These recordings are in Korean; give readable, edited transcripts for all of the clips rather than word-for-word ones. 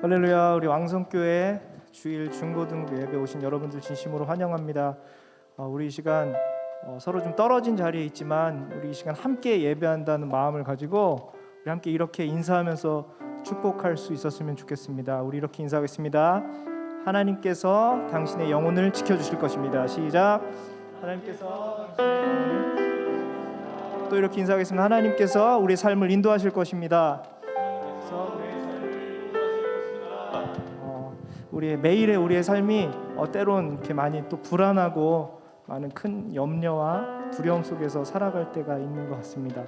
할렐루야. 우리 왕성교회 주일 중고등부 예배 오신 여러분들 진심으로 환영합니다. 우리 이 시간 서로 좀 떨어진 자리에 있지만 우리 이 시간 함께 예배한다는 마음을 가지고 우리 함께 이렇게 인사하면서 축복할 수 있었으면 좋겠습니다. 우리 이렇게 인사하겠습니다. 하나님께서 당신의 영혼을 지켜주실 것입니다. 시작. 하나님께서 당신의 영혼을, 또 이렇게 인사하겠습니다. 하나님께서 우리의 삶을 인도하실 것입니다. 우리의 매일의 우리의 삶이 때론 이렇게 많이 또 불안하고 많은 큰 염려와 두려움 속에서 살아갈 때가 있는 것 같습니다.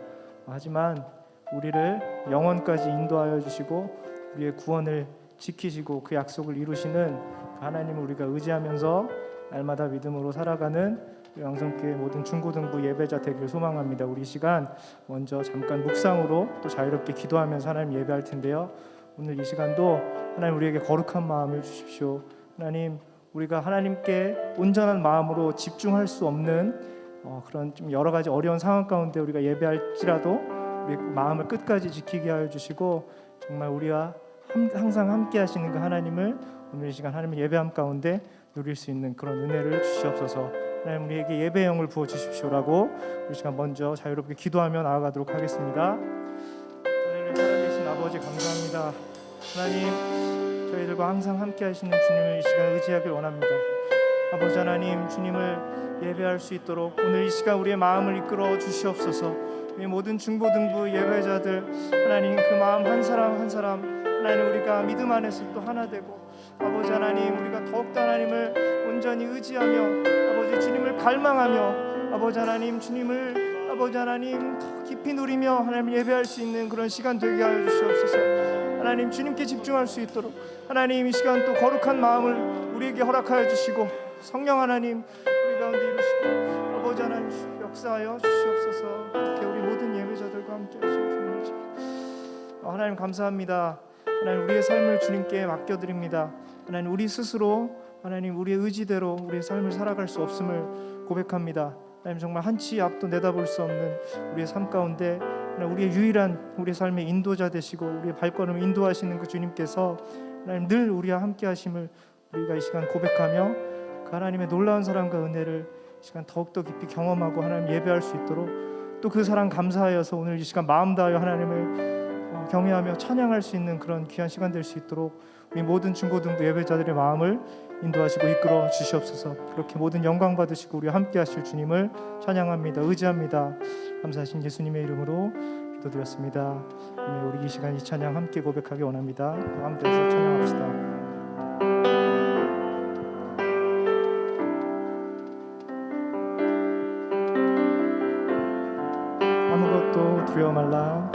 하지만 우리를 영원까지 인도하여 주시고 우리의 구원을 지키시고 그 약속을 이루시는 그 하나님을 우리가 의지하면서 날마다 믿음으로 살아가는 우리 왕성교회 모든 중고등부 예배자 되길 소망합니다. 우리 시간 먼저 잠깐 묵상으로 또 자유롭게 기도하면서 하나님 예배할 텐데요. 오늘 이 시간도 하나님 우리에게 거룩한 마음을 주십시오. 하나님, 우리가 하나님께 온전한 마음으로 집중할 수 없는 그런 좀 여러 가지 어려운 상황 가운데 우리가 예배할지라도 우리 마음을 끝까지 지키게 하여 주시고 정말 우리와 항상 함께 하시는 그 하나님을 오늘 이 시간 하나님의 예배함 가운데 누릴 수 있는 그런 은혜를 주시옵소서. 하나님, 우리에게 예배의 영을 부어 주십시오라고 우리 시간 먼저 자유롭게 기도하며 나아가도록 하겠습니다. 하나님, 살아계신 아버지 감사합니다. 하나님, 저희들과 항상 함께 하시는 주님을 이 시간 의지하길 원합니다. 아버지 하나님, 주님을 예배할 수 있도록 오늘 이 시간 우리의 마음을 이끌어 주시옵소서. 우리 모든 중고등부 예배자들 하나님, 그 마음 한 사람 한 사람 하나님, 우리가 믿음 안에서 또 하나 되고 아버지 하나님, 우리가 더욱더 하나님을 온전히 의지하며 아버지 주님을 갈망하며 아버지 하나님, 주님을 아버지 하나님 더 깊이 누리며 하나님 예배할 수 있는 그런 시간 되게 하여 주시옵소서. 하나님, 주님께 집중할 수 있도록 하나님 이 시간 또 거룩한 마음을 우리에게 허락하여 주시고 성령 하나님 우리 가운데 이루시고 아버지 하나님 역사하여 주시옵소서. 이렇게 우리 모든 예배자들과 함께 하시는 주님이시 하나님 감사합니다. 하나님, 우리의 삶을 주님께 맡겨드립니다. 하나님, 우리 스스로 하나님 우리의 의지대로 우리의 삶을 살아갈 수 없음을 고백합니다. 하나님, 정말 한치 앞도 내다볼 수 없는 우리의 삶 가운데 우리의 유일한 우리의 삶의 인도자 되시고 우리의 발걸음을 인도하시는 그 주님께서 하나님 늘 우리와 함께 하심을 우리가 이 시간 고백하며 그 하나님의 놀라운 사랑과 은혜를 이 시간 더욱더 깊이 경험하고 하나님 예배할 수 있도록 또 그 사랑 감사하여서 오늘 이 시간 마음 다하여 하나님을 경외하며 찬양할 수 있는 그런 귀한 시간 될 수 있도록 우리 모든 중고등부 예배자들의 마음을 인도하시고 이끌어 주시옵소서. 그렇게 모든 영광 받으시고 우리와 함께 하실 주님을 찬양합니다. 의지합니다. 감사하신 예수님의 이름으로 기도드렸습니다. 우리 이 시간 이 찬양 함께 고백하기 원합니다. 마음 다해서 찬양합시다. 아무것도 두려워 말라.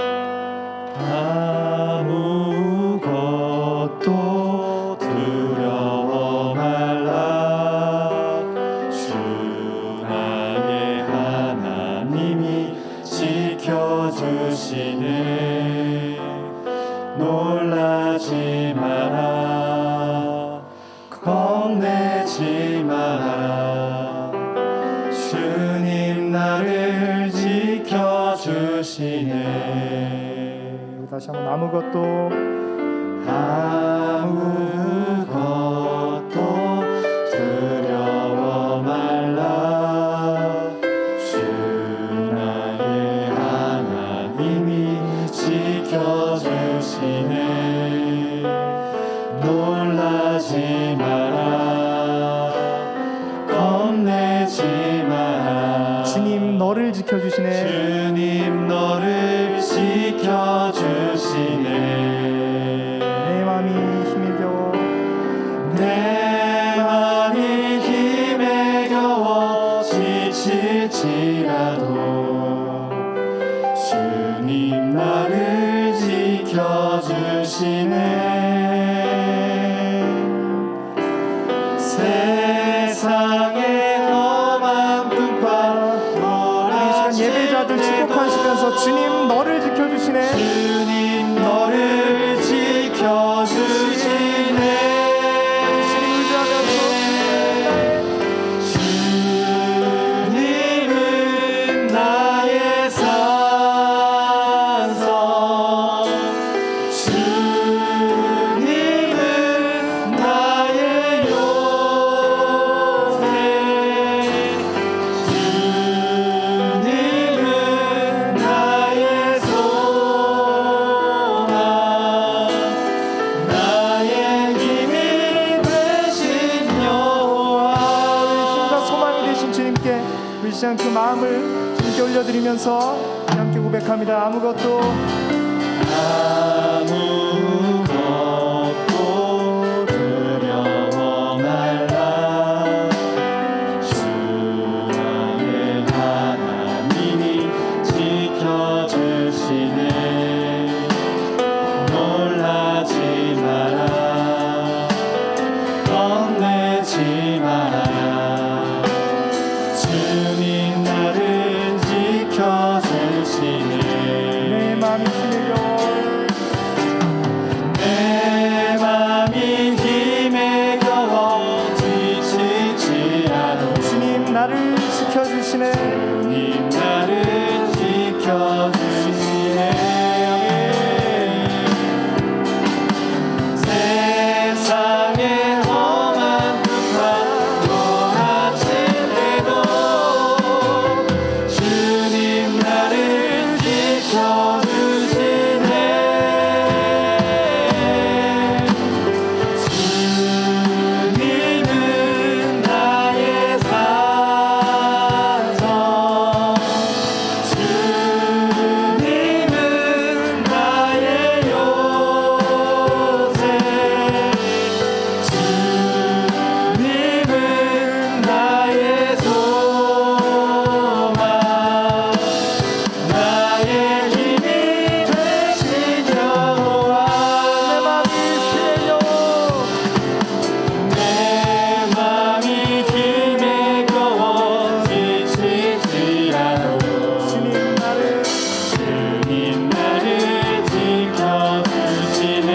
아무것도 두려워 말라. 주 나의 하나님이 지켜주시네. 놀라지 마라. 겁내지 마라. 주님 나를 지켜주시네. 다시 한번 아무것도 두려워 말라. 주 나의 하나님이 지켜주시네. 놀라지 마라. 겁내지 마라. 주님 너를 지켜주시네. 주님 너를 지켜주시네. 내 마음이 힘이 겨워 내 마음이 힘에 겨워 지칠지라도 주님 나를 지켜주시네. 세상의 험한 풍파 예배자들 축복하시면서 주님 너를 지켜주시네. 주님 너를 지켜주시네. 주님은 나의 산성. 주님은 올려드리면서 함께 고백합니다. 아무것도 두려워 말라. 주 나의 하나님이 지켜주시네. 놀라지 마라. 겁내지 말아라. 주님 나를 지켜주시네. 내 마음이 힘에 겨워 지치지 않아. 주님 나를 지켜주시네. 주님 나를 지켜주시네. 세상의 험한 풍파 몰아칠 때도 주님 나를 지켜주시네. 주님은 나의 산성, 주님은 나의 요새, 주님은 나의 소망, 나의 힘이 되신 여호와. 내 마음이 내 맘이 힘에 힘에 겨워 겨워 지치지 않아. 주님 나를 주님 나를 지켜주시네.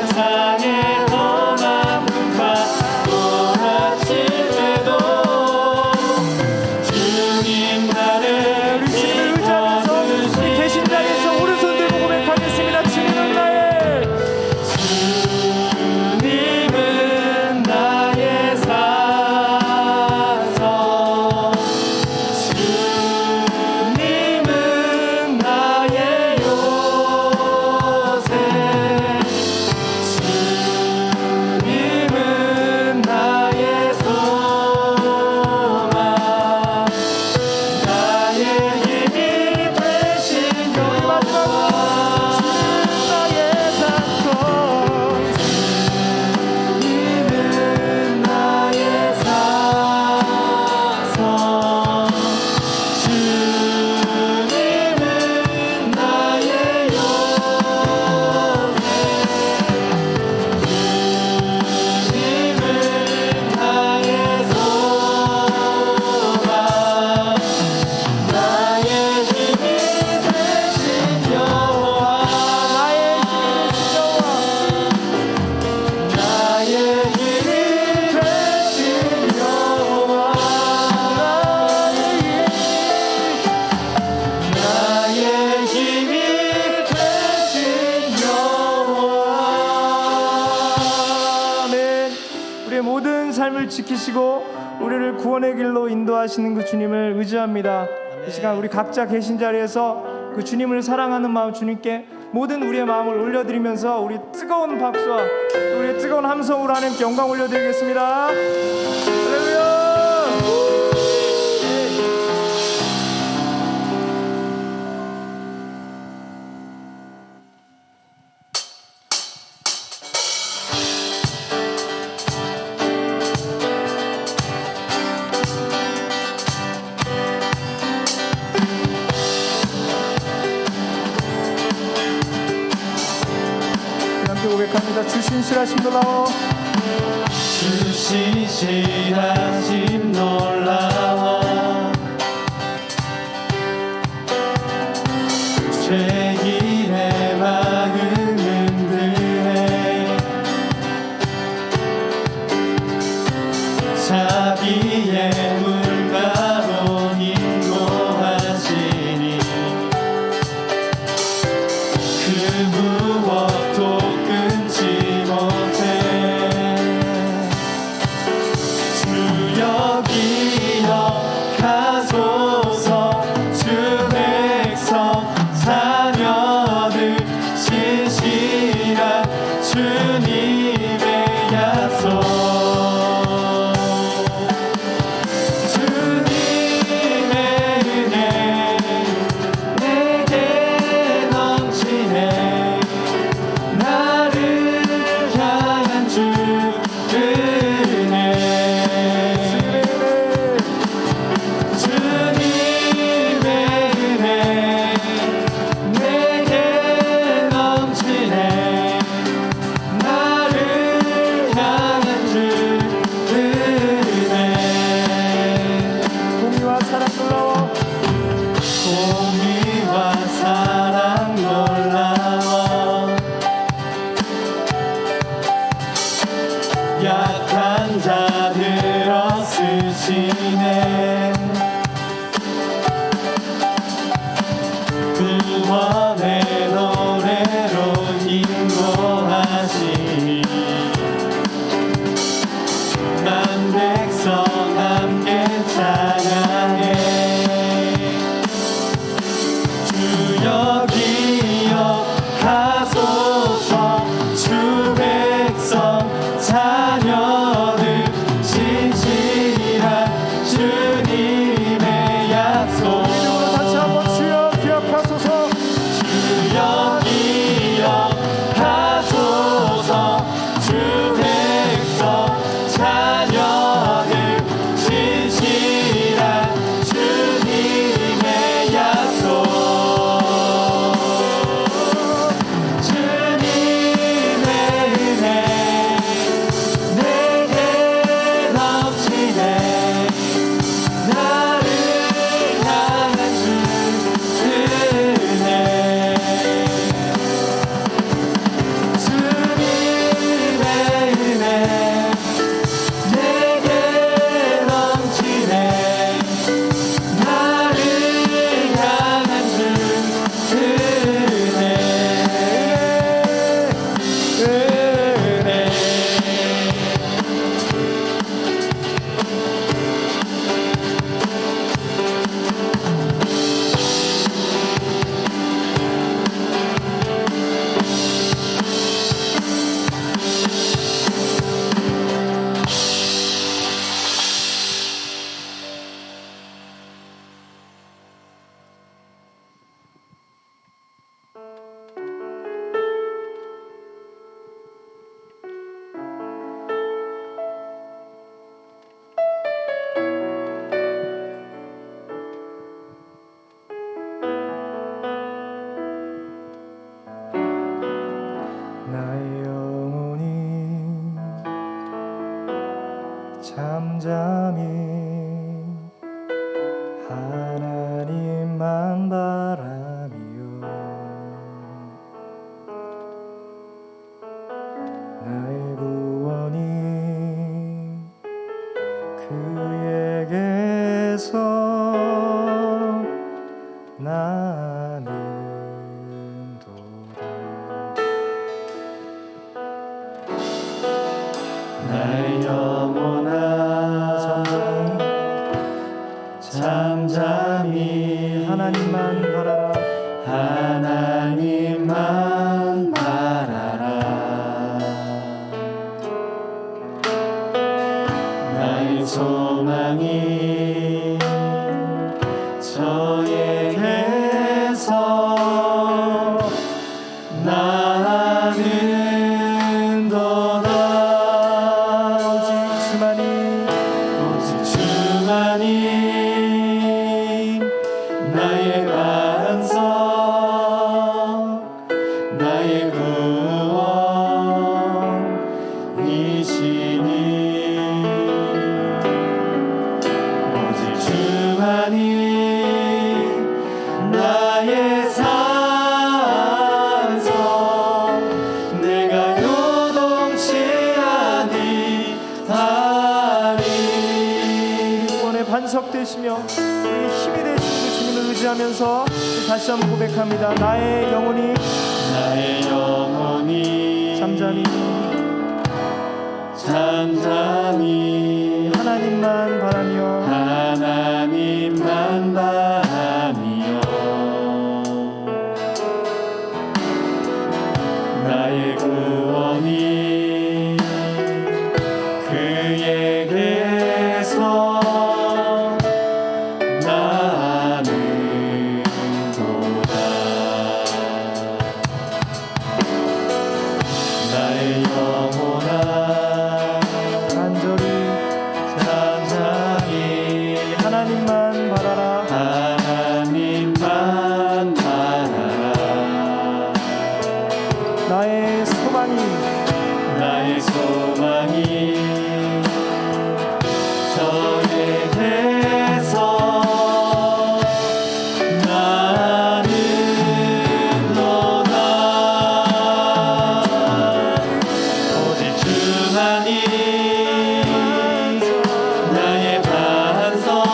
세상의 험한 풍파 몰아칠 때도 주님 나를 우리 주님을 의지하면서 지켜주시네. 계신 자리에서 오른손 들고 고백하겠습니다. 주님은 나의 주님은 나의 산성, 주님은 나의 요새, 주님은 나의 소망, 나의 힘이 되신 여호와. 나의 산성 주님은 나의 산성, 주님은 나의 요새, 주님은 나의 소망, 나의 힘이 되신 여호와. 나의 힘이 되신 여호와. 나의 힘이 되신 여호와. 아멘. 우리의 모든 삶을 지키시고 우리를 구원의 길로 인도하시는 그 주님을 의지합니다. 이 시간 우리 각자 계신 자리에서 그 주님을 사랑하는 마음 주님께 모든 우리의 마음을 올려드리면서 우리 뜨거운 박수와 또 우리의 뜨거운 함성으로 하나님께 영광 올려드리겠습니다. 할렐루야. 함께 고백합니다. 주 신실하심 놀라워. 주 신실하심 놀라워. 죄인의 마음 흔드네. 자비의 물가로 인도하시니 그 무엇도 끊지 못해. 주 여기여 구원의 노래로 인도하시니 만 백성 함께 찬양해 주여 기억하소서 주 백성 자녀들 진실한 주님의 약속 이름으로 다시 한번 주여 기억하소서. 주여 기억하소서 주 백성 자녀들 진실한 주님의 약속 주님의 은혜 내게 넘치네 나를 향한 주 은혜 주님의 은혜 내게 넘치네 나를 향한 주 은혜 나의 영혼이 잠잠히 하나님만 바라며 나의 구원이 그에게서 나는 도다. 나의 영혼아 잠잠히 하나님만 바라라. 하나님만 바라라 나의 소망이 저에게서 나는 도다 오직 주만이 오직 주만이 나의 반석 나의 구원이시니 오직 주만이 나의 산성 내가 요동치 아니하리 구원의 반석 되시며 우리의 힘이 되시는 그 주님을 의지하면서 다시 한번 고백합니다. 나의 영혼이 나의 영혼이 잠잠히 하나님만 바라며 하나님만 바라며 나의 구원이 그에게서 나는 도다 나의 영혼아 간절히 잠잠히 하나님만 바라라. 하나님만 바라라 나의 소망이 나의 소망이 저에게서 나는 도다 오직 주만이 나의 반석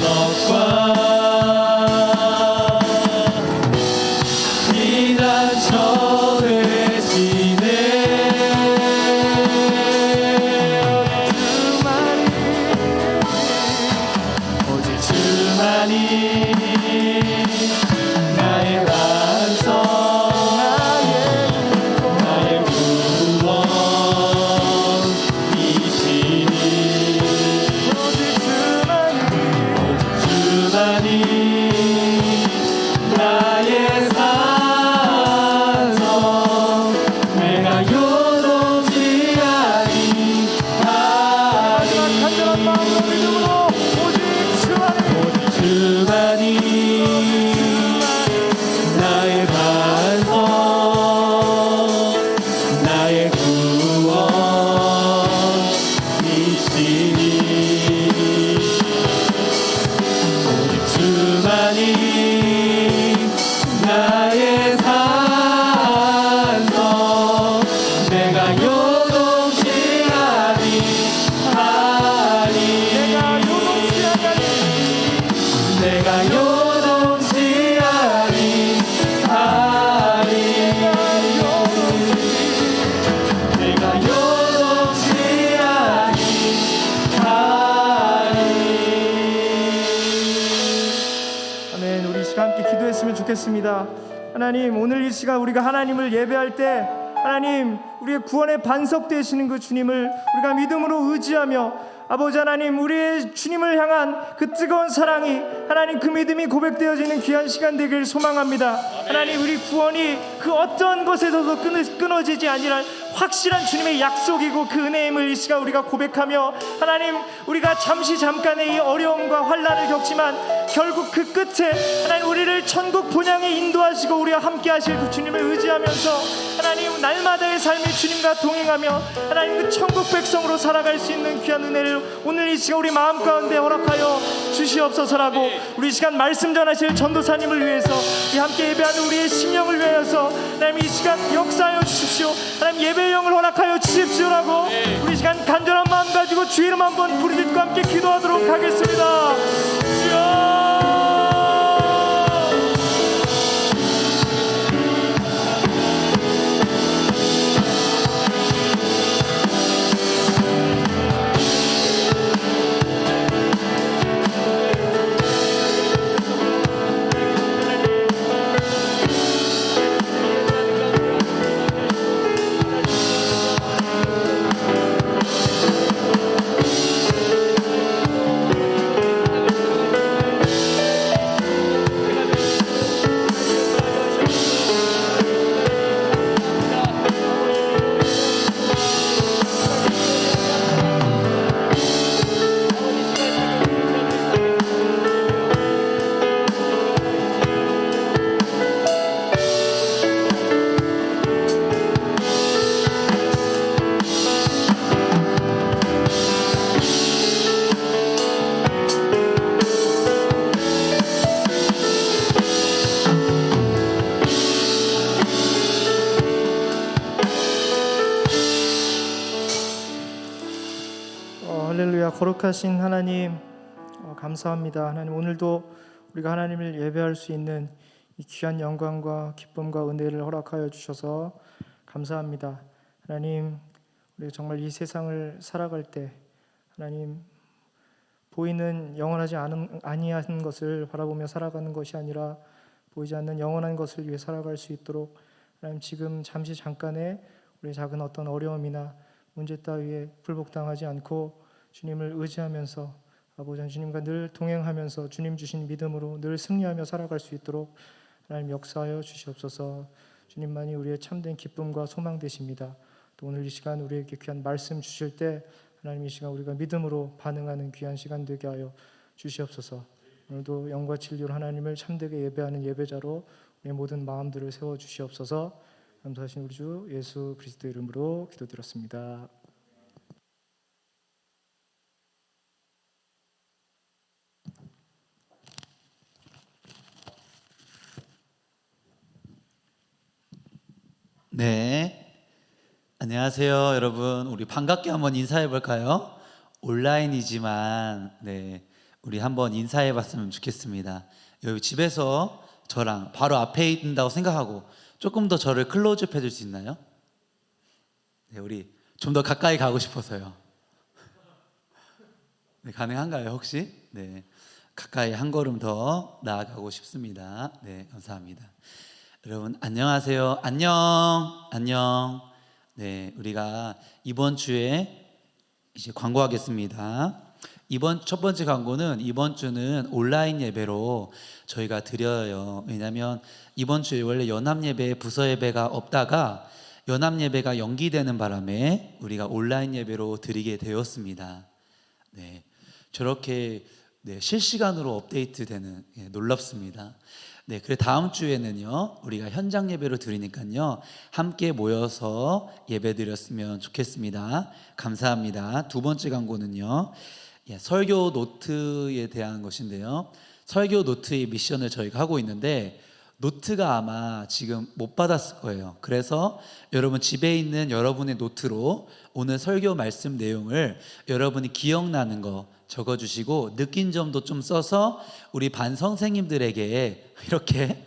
언덕과 비난처 되시네. 오직 주만이 나의 반석, 나의 구원이시니. 주만이 나의 산성, 내가 요동치 간절한 마음으로 믿음으로 오직 주만이 나의 반석, 나의 구원이시니. 오직 주만이 나의 산성, 내가 요동치 아니하니. 내가 요동치 아니하니. 내가 요동치 아니하니. 아멘. 우리 이 시간 함께 기도했으면 좋겠습니다. 하나님, 오늘 이 시간 우리가 하나님을 예배할 때 하나님, 우리의 구원의 반석 되시는 그 주님을 우리가 믿음으로 의지하며 아버지 하나님, 우리의 주님을 향한 그 뜨거운 사랑이 하나님, 그 믿음이 고백되어지는 귀한 시간 되길 소망합니다. 하나님, 우리 구원이 그 어떤 것에서도 끊어지지 아니할 확실한 주님의 약속이고 그 은혜임을 이 시간 우리가 고백하며 하나님, 우리가 잠깐의 이 어려움과 환난을 겪지만 결국 그 끝에 하나님, 우리를 천국 본향에 인도하시고 우리와 함께 하실 그 주님을 의지하면서 하나님, 날마다의 삶이 주님과 동행하며 하나님, 그 천국 백성으로 살아갈 수 있는 귀한 은혜를 오늘 이 시간 우리 마음 가운데 허락하여 주시옵소서라고, 우리 이 시간 말씀 전하실 전도사님을 위해서, 이 함께 예배하는 우리의 심령을 위하여서 하나님, 이 시간 역사하여 주십시오. 하나님, 예배의 영을 허락하여 주십시오라고 우리 이 시간 간절한 마음 가지고 주 이름 한번 부르짖고 함께 기도하도록 하겠습니다. 주여, 할렐루야. 거룩하신 하나님, 감사합니다. 하나님, 오늘도 우리가 하나님을 예배할 수 있는 이 귀한 영광과 기쁨과 은혜를 허락하여 주셔서 감사합니다. 하나님, 우리가 정말 이 세상을 살아갈 때 하나님, 보이는 영원하지 아니한 것을 바라보며 살아가는 것이 아니라 보이지 않는 영원한 것을 위해 살아갈 수 있도록 하나님, 지금 잠깐의 우리의 작은 어떤 어려움이나 문제 따위에 굴복당하지 않고 주님을 의지하면서 아버지 주님과 늘 동행하면서 주님 주신 믿음으로 늘 승리하며 살아갈 수 있도록 하나님 역사하여 주시옵소서. 주님만이 우리의 참된 기쁨과 소망 되십니다. 또 오늘 이 시간 우리에게 귀한 말씀 주실 때 하나님, 이 시간 우리가 믿음으로 반응하는 귀한 시간 되게 하여 주시옵소서. 오늘도 영과 진리로 하나님을 참되게 예배하는 예배자로 우리의 모든 마음들을 세워 주시옵소서. 감사하신 우리 주 예수 그리스도 이름으로 기도드렸습니다. 네, 안녕하세요 여러분. 우리 반갑게 한번 인사해 볼까요? 온라인이지만 네, 우리 한번 인사해 봤으면 좋겠습니다. 여기 집에서 저랑 바로 앞에 있는다고 생각하고 조금 더 저를 클로즈업 해줄 수 있나요? 네, 우리 좀 더 가까이 가고 싶어서요. 네, 가능한가요 혹시? 네, 가까이 한 걸음 더 나아가고 싶습니다. 네, 감사합니다. 여러분 안녕하세요. 안녕. 네, 우리가 이번 주에 이제 광고하겠습니다. 이번 첫 번째 광고는 이번 주는 온라인 예배로 저희가 드려요. 왜냐하면 이번 주에 원래 연합 예배, 부서 예배가 없다가 연합 예배가 연기되는 바람에 우리가 온라인 예배로 드리게 되었습니다. 네, 저렇게 실시간으로 업데이트되는 놀랍습니다. 네, 그래 다음 주에는요 우리가 현장 예배로 드리니까요 함께 모여서 예배 드렸으면 좋겠습니다. 감사합니다. 두 번째 광고는요 설교 노트에 대한 것인데요. 설교 노트의 미션을 저희가 하고 있는데 노트가 아마 지금 못 받았을 거예요. 그래서 여러분 집에 있는 여러분의 노트로 오늘 설교 말씀 내용을 여러분이 기억나는 거 적어주시고 느낀 점도 좀 써서 우리 반 선생님들에게 이렇게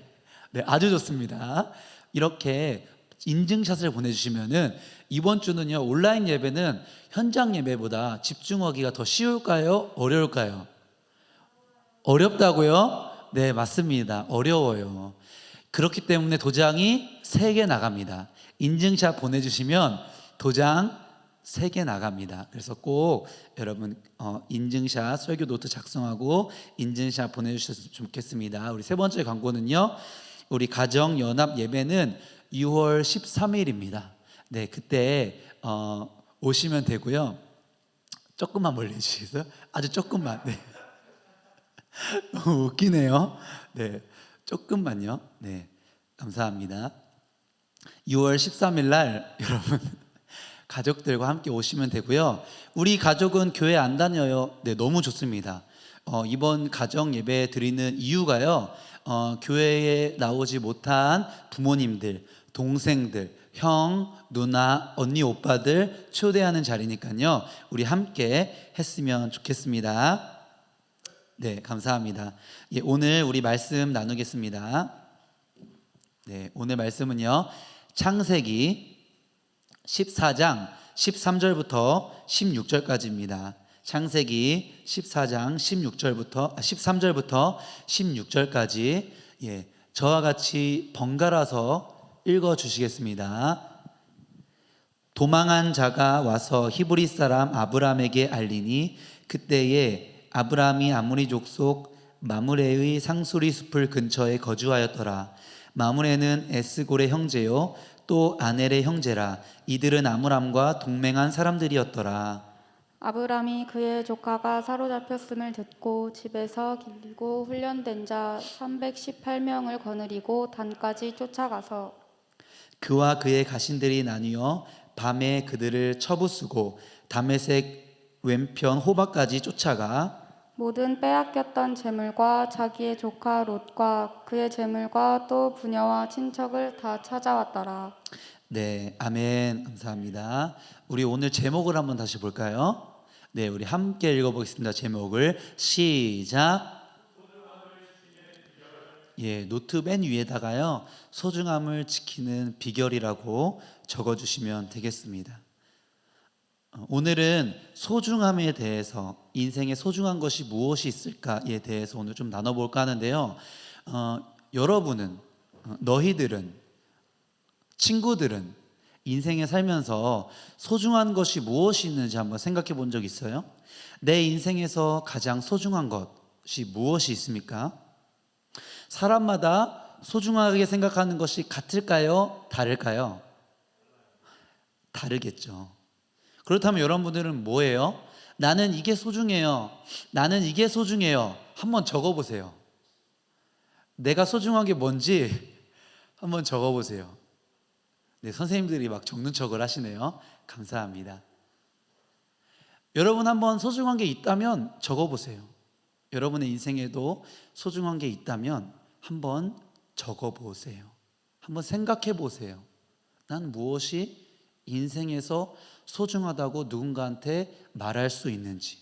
아주 좋습니다. 이렇게 인증샷을 보내주시면은 이번 주는요 온라인 예배는 현장 예배보다 집중하기가 더 쉬울까요? 어려울까요? 어렵다고요? 네, 맞습니다. 어려워요. 그렇기 때문에 도장이 3개 나갑니다. 인증샷 보내주시면 도장 3개 나갑니다. 그래서 꼭 여러분 인증샷 설교 노트 작성하고 인증샷 보내주셨으면 좋겠습니다. 우리 세 번째 광고는요 우리 가정 연합 예배는 6월 13일입니다. 네, 그때 오시면 되고요. 조금만 멀리 해주시겠어요? 아주 조금만. 네. 너무 웃기네요. 네, 조금만요. 네, 감사합니다. 6월 13일 날 여러분 가족들과 함께 오시면 되고요. 우리 가족은 교회 안 다녀요. 네, 너무 좋습니다. 이번 가정 예배 드리는 이유가요. 교회에 나오지 못한 부모님들, 동생들, 형, 누나, 언니, 오빠들 초대하는 자리니까요. 우리 함께 했으면 좋겠습니다. 네, 감사합니다. 예, 오늘 우리 말씀 나누겠습니다. 네, 오늘 말씀은요. 창세기 14장 13절부터 16절까지입니다. 창세기 14장 13절부터 16절까지 저와 같이 번갈아서 읽어 주시겠습니다. 도망한 자가 와서 히브리 사람 아브람에게 알리니 그때에 아브람이 아모리 족속 마므레의 상수리 숲을 근처에 거주하였더라. 마므레는 에스골의 형제요 또 아넬의 형제라. 이들은 아므람과 동맹한 사람들이었더라. 아브람이 그의 조카가 사로잡혔음을 듣고 집에서 길리고 훈련된 자 318명을 거느리고 단까지 쫓아가서 그와 그의 가신들이 나뉘어 밤에 그들을 쳐부수고 다메섹 왼편 호박까지 쫓아가 모든 빼앗겼던 재물과 자기의 조카 롯과 그의 재물과 또 부녀와 친척을 다 찾아왔더라. 네, 아멘. 감사합니다. 우리 오늘 제목을 한번 다시 볼까요? 네, 우리 함께 읽어보겠습니다. 제목을 시작. 예, 노트 맨 위에다가요 소중함을 지키는 비결이라고 적어주시면 되겠습니다. 오늘은 소중함에 대해서 인생에 소중한 것이 무엇이 있을까에 대해서 오늘 좀 나눠볼까 하는데요. 여러분은 너희들은 친구들은 인생에 살면서 소중한 것이 무엇이 있는지 한번 생각해 본 적 있어요? 내 인생에서 가장 소중한 것이 무엇이 있습니까? 사람마다 소중하게 생각하는 것이 같을까요? 다를까요? 다르겠죠. 그렇다면 여러분들은 뭐예요? 나는 이게 소중해요. 나는 이게 소중해요. 한번 적어보세요. 내가 소중한 게 뭔지 한번 적어보세요. 네, 선생님들이 막 적는 척을 하시네요. 감사합니다. 여러분 한번 소중한 게 있다면 적어보세요. 여러분의 인생에도 소중한 게 있다면 한번 적어보세요. 한번 생각해 보세요. 난 무엇이 인생에서 소중하다고 누군가한테 말할 수 있는지.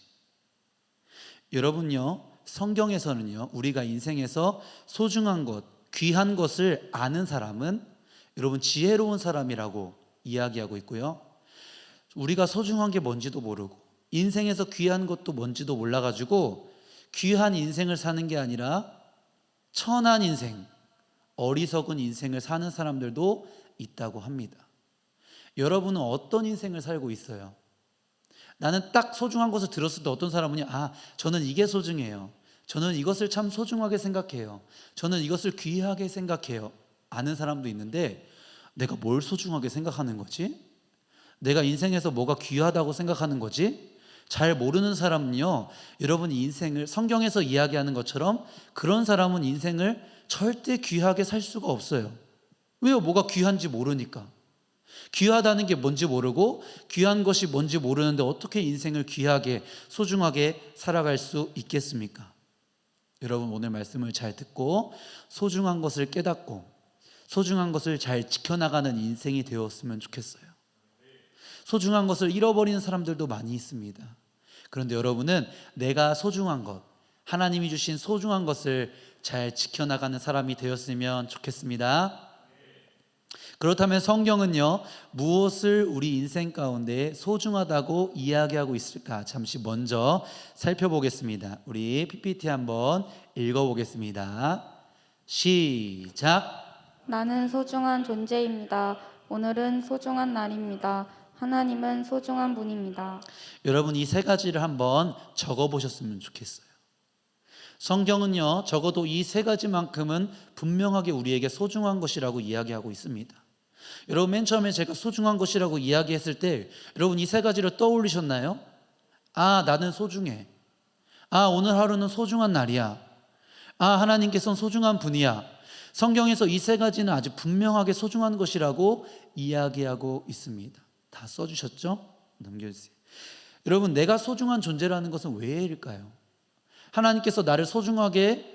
여러분요, 성경에서는요, 우리가 인생에서 소중한 것, 귀한 것을 아는 사람은 여러분 지혜로운 사람이라고 이야기하고 있고요. 우리가 소중한 게 뭔지도 모르고 인생에서 귀한 것도 뭔지도 몰라가지고 귀한 인생을 사는 게 아니라 천한 인생, 어리석은 인생을 사는 사람들도 있다고 합니다. 여러분은 어떤 인생을 살고 있어요? 나는 딱 소중한 것을 들었을 때 어떤 사람은요, 저는 이게 소중해요. 저는 이것을 참 소중하게 생각해요. 저는 이것을 귀하게 생각해요. 아는 사람도 있는데 내가 뭘 소중하게 생각하는 거지? 내가 인생에서 뭐가 귀하다고 생각하는 거지? 잘 모르는 사람은요, 여러분 인생을 성경에서 이야기하는 것처럼 그런 사람은 인생을 절대 귀하게 살 수가 없어요. 왜요? 뭐가 귀한지 모르니까. 귀하다는 게 뭔지 모르고 귀한 것이 뭔지 모르는데 어떻게 인생을 귀하게 소중하게 살아갈 수 있겠습니까? 여러분 오늘 말씀을 잘 듣고 소중한 것을 깨닫고 소중한 것을 잘 지켜나가는 인생이 되었으면 좋겠어요. 소중한 것을 잃어버리는 사람들도 많이 있습니다. 그런데 여러분은 내가 소중한 것, 하나님이 주신 소중한 것을 잘 지켜나가는 사람이 되었으면 좋겠습니다. 그렇다면 성경은요, 무엇을 우리 인생 가운데 소중하다고 이야기하고 있을까? 잠시 먼저 살펴보겠습니다. 우리 PPT 한번 읽어보겠습니다. 시작. 나는 소중한 존재입니다. 오늘은 소중한 날입니다. 하나님은 소중한 분입니다. 여러분 이 세 가지를 한번 적어보셨으면 좋겠어요. 성경은요, 적어도 이 세 가지만큼은 분명하게 우리에게 소중한 것이라고 이야기하고 있습니다. 여러분 맨 처음에 제가 소중한 것이라고 이야기했을 때 여러분 이 세 가지를 떠올리셨나요? 나는 소중해. 오늘 하루는 소중한 날이야. 하나님께서는 소중한 분이야. 성경에서 이 세 가지는 아주 분명하게 소중한 것이라고 이야기하고 있습니다. 다 써주셨죠? 넘겨주세요. 여러분 내가 소중한 존재라는 것은 왜일까요? 하나님께서 나를 소중하게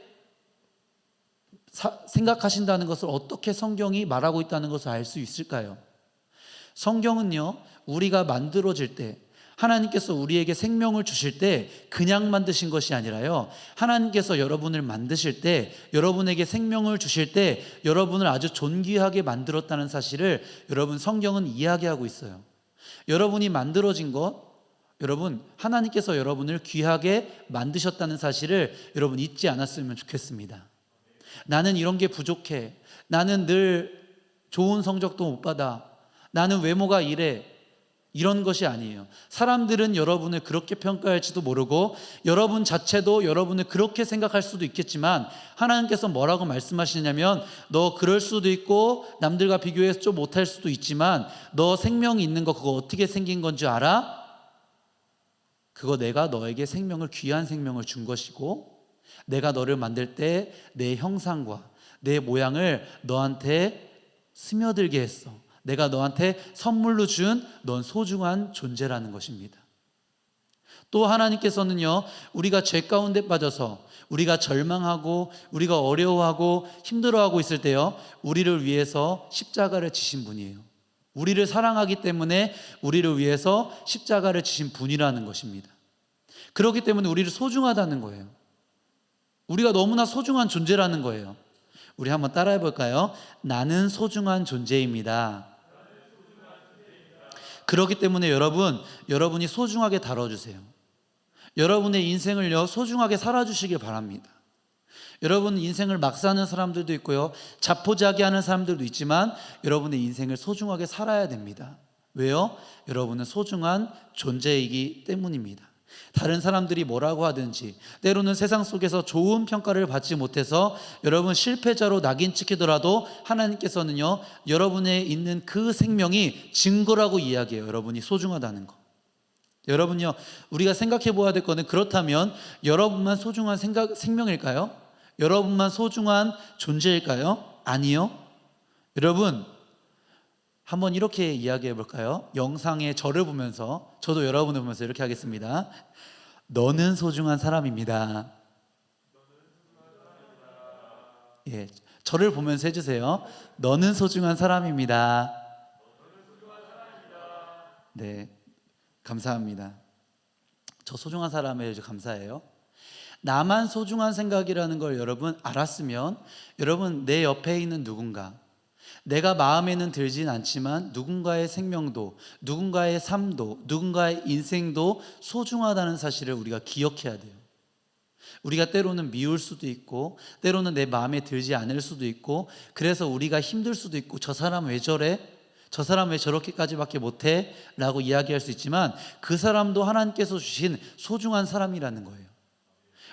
생각하신다는 것을 어떻게 성경이 말하고 있다는 것을 알 수 있을까요? 성경은요, 우리가 만들어질 때 하나님께서 우리에게 생명을 주실 때 그냥 만드신 것이 아니라요, 하나님께서 여러분을 만드실 때, 여러분에게 생명을 주실 때 여러분을 아주 존귀하게 만들었다는 사실을 여러분 성경은 이야기하고 있어요. 여러분이 만들어진 것, 여러분 하나님께서 여러분을 귀하게 만드셨다는 사실을 여러분 잊지 않았으면 좋겠습니다. 나는 이런 게 부족해. 나는 늘 좋은 성적도 못 받아. 나는 외모가 이래. 이런 것이 아니에요. 사람들은 여러분을 그렇게 평가할지도 모르고 여러분 자체도 여러분을 그렇게 생각할 수도 있겠지만 하나님께서 뭐라고 말씀하시냐면 너 그럴 수도 있고 남들과 비교해서 좀 못할 수도 있지만 너 생명이 있는 거 그거 어떻게 생긴 건지 알아? 그거 내가 너에게 생명을 귀한 생명을 준 것이고 내가 너를 만들 때 내 형상과 내 모양을 너한테 스며들게 했어. 내가 너한테 선물로 준 넌 소중한 존재라는 것입니다. 또 하나님께서는요, 우리가 죄 가운데 빠져서 우리가 절망하고 우리가 어려워하고 힘들어하고 있을 때요, 우리를 위해서 십자가를 지신 분이에요. 우리를 사랑하기 때문에 우리를 위해서 십자가를 지신 분이라는 것입니다. 그렇기 때문에 우리를 소중하다는 거예요. 우리가 너무나 소중한 존재라는 거예요. 우리 한번 따라해 볼까요? 나는 소중한 존재입니다. 그렇기 때문에 여러분이 소중하게 다뤄주세요. 여러분의 인생을요, 소중하게 살아주시길 바랍니다. 여러분 인생을 막 사는 사람들도 있고요, 자포자기하는 사람들도 있지만 여러분의 인생을 소중하게 살아야 됩니다. 왜요? 여러분은 소중한 존재이기 때문입니다. 다른 사람들이 뭐라고 하든지 때로는 세상 속에서 좋은 평가를 받지 못해서 여러분 실패자로 낙인 찍히더라도 하나님께서는요, 여러분에 있는 그 생명이 증거라고 이야기해요. 여러분이 소중하다는 거. 여러분요, 우리가 생각해 보아야 될 거는, 그렇다면 여러분만 소중한 생명일까요? 여러분만 소중한 존재일까요? 아니요. 여러분 한번 이렇게 이야기해 볼까요? 영상의 저를 보면서, 저도 여러분을 보면서 이렇게 하겠습니다. 너는 소중한 사람입니다. 예, 저를 보면서 해주세요. 너는 소중한 사람입니다. 네, 감사합니다. 저 소중한 사람에 감사해요. 나만 소중한 생각이라는 걸 여러분 알았으면 여러분 내 옆에 있는 누군가, 내가 마음에는 들진 않지만 누군가의 생명도, 누군가의 삶도, 누군가의 인생도 소중하다는 사실을 우리가 기억해야 돼요. 우리가 때로는 미울 수도 있고 때로는 내 마음에 들지 않을 수도 있고 그래서 우리가 힘들 수도 있고 저 사람 왜 저래? 저 사람 왜 저렇게까지밖에 못해? 라고 이야기할 수 있지만 그 사람도 하나님께서 주신 소중한 사람이라는 거예요.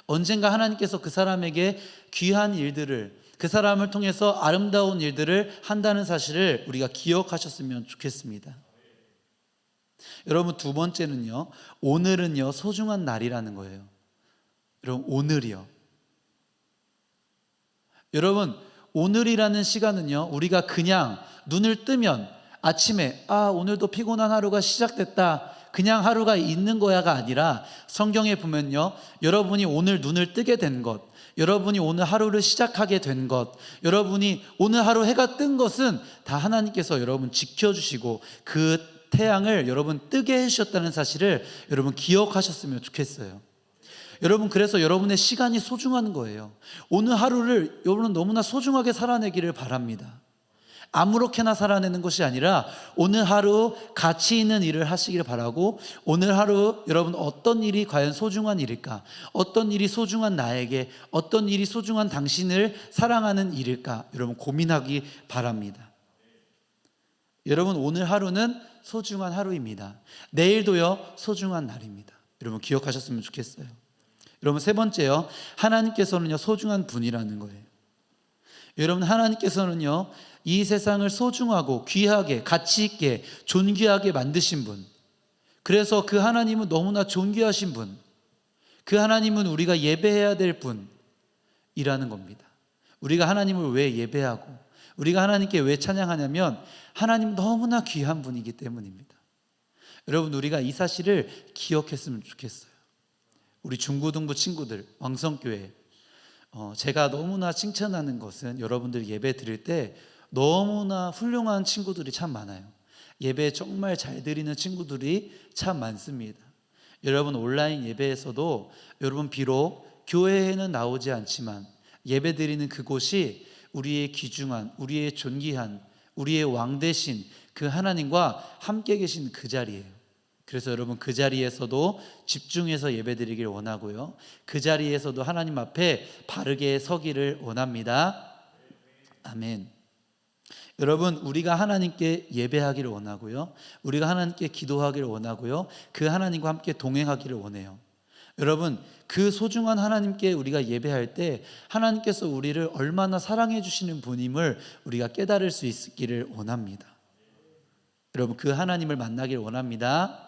언젠가 하나님께서 그 사람에게 귀한 일들을, 그 사람을 통해서 아름다운 일들을 한다는 사실을 우리가 기억하셨으면 좋겠습니다. 여러분, 두 번째는요, 오늘은요 소중한 날이라는 거예요. 여러분, 오늘이요. 여러분, 오늘이라는 시간은요 우리가 그냥 눈을 뜨면 아침에 오늘도 피곤한 하루가 시작됐다, 그냥 하루가 있는 거야가 아니라 성경에 보면요, 여러분이 오늘 눈을 뜨게 된 것, 여러분이 오늘 하루를 시작하게 된 것, 여러분이 오늘 하루 해가 뜬 것은 다 하나님께서 여러분 지켜주시고 그 태양을 여러분 뜨게 해주셨다는 사실을 여러분 기억하셨으면 좋겠어요. 여러분, 그래서 여러분의 시간이 소중한 거예요. 오늘 하루를 여러분은 너무나 소중하게 살아내기를 바랍니다. 아무렇게나 살아내는 것이 아니라 오늘 하루 가치 있는 일을 하시기를 바라고, 오늘 하루 여러분 어떤 일이 과연 소중한 일일까, 어떤 일이 소중한 나에게, 어떤 일이 소중한 당신을 사랑하는 일일까 여러분 고민하기 바랍니다. 여러분, 오늘 하루는 소중한 하루입니다. 내일도요 소중한 날입니다. 여러분 기억하셨으면 좋겠어요. 여러분, 세 번째요, 하나님께서는요 소중한 분이라는 거예요. 여러분, 하나님께서는요 이 세상을 소중하고 귀하게 가치 있게 존귀하게 만드신 분, 그래서 그 하나님은 너무나 존귀하신 분, 그 하나님은 우리가 예배해야 될 분이라는 겁니다. 우리가 하나님을 왜 예배하고 우리가 하나님께 왜 찬양하냐면 하나님 너무나 귀한 분이기 때문입니다. 여러분, 우리가 이 사실을 기억했으면 좋겠어요. 우리 중고등부 친구들, 왕성교회, 제가 너무나 칭찬하는 것은 여러분들 예배 드릴 때 너무나 훌륭한 친구들이 참 많아요. 예배 정말 잘 드리는 친구들이 참 많습니다. 여러분, 온라인 예배에서도 여러분 비록 교회에는 나오지 않지만 예배 드리는 그곳이 우리의 귀중한, 우리의 존귀한, 우리의 왕 되신 그 하나님과 함께 계신 그 자리예요. 그래서 여러분, 그 자리에서도 집중해서 예배드리길 원하고요, 그 자리에서도 하나님 앞에 바르게 서기를 원합니다. 아멘. 여러분, 우리가 하나님께 예배하기를 원하고요, 우리가 하나님께 기도하기를 원하고요, 그 하나님과 함께 동행하기를 원해요. 여러분, 그 소중한 하나님께 우리가 예배할 때 하나님께서 우리를 얼마나 사랑해 주시는 분임을 우리가 깨달을 수 있기를 원합니다. 여러분, 그 하나님을 만나기를 원합니다.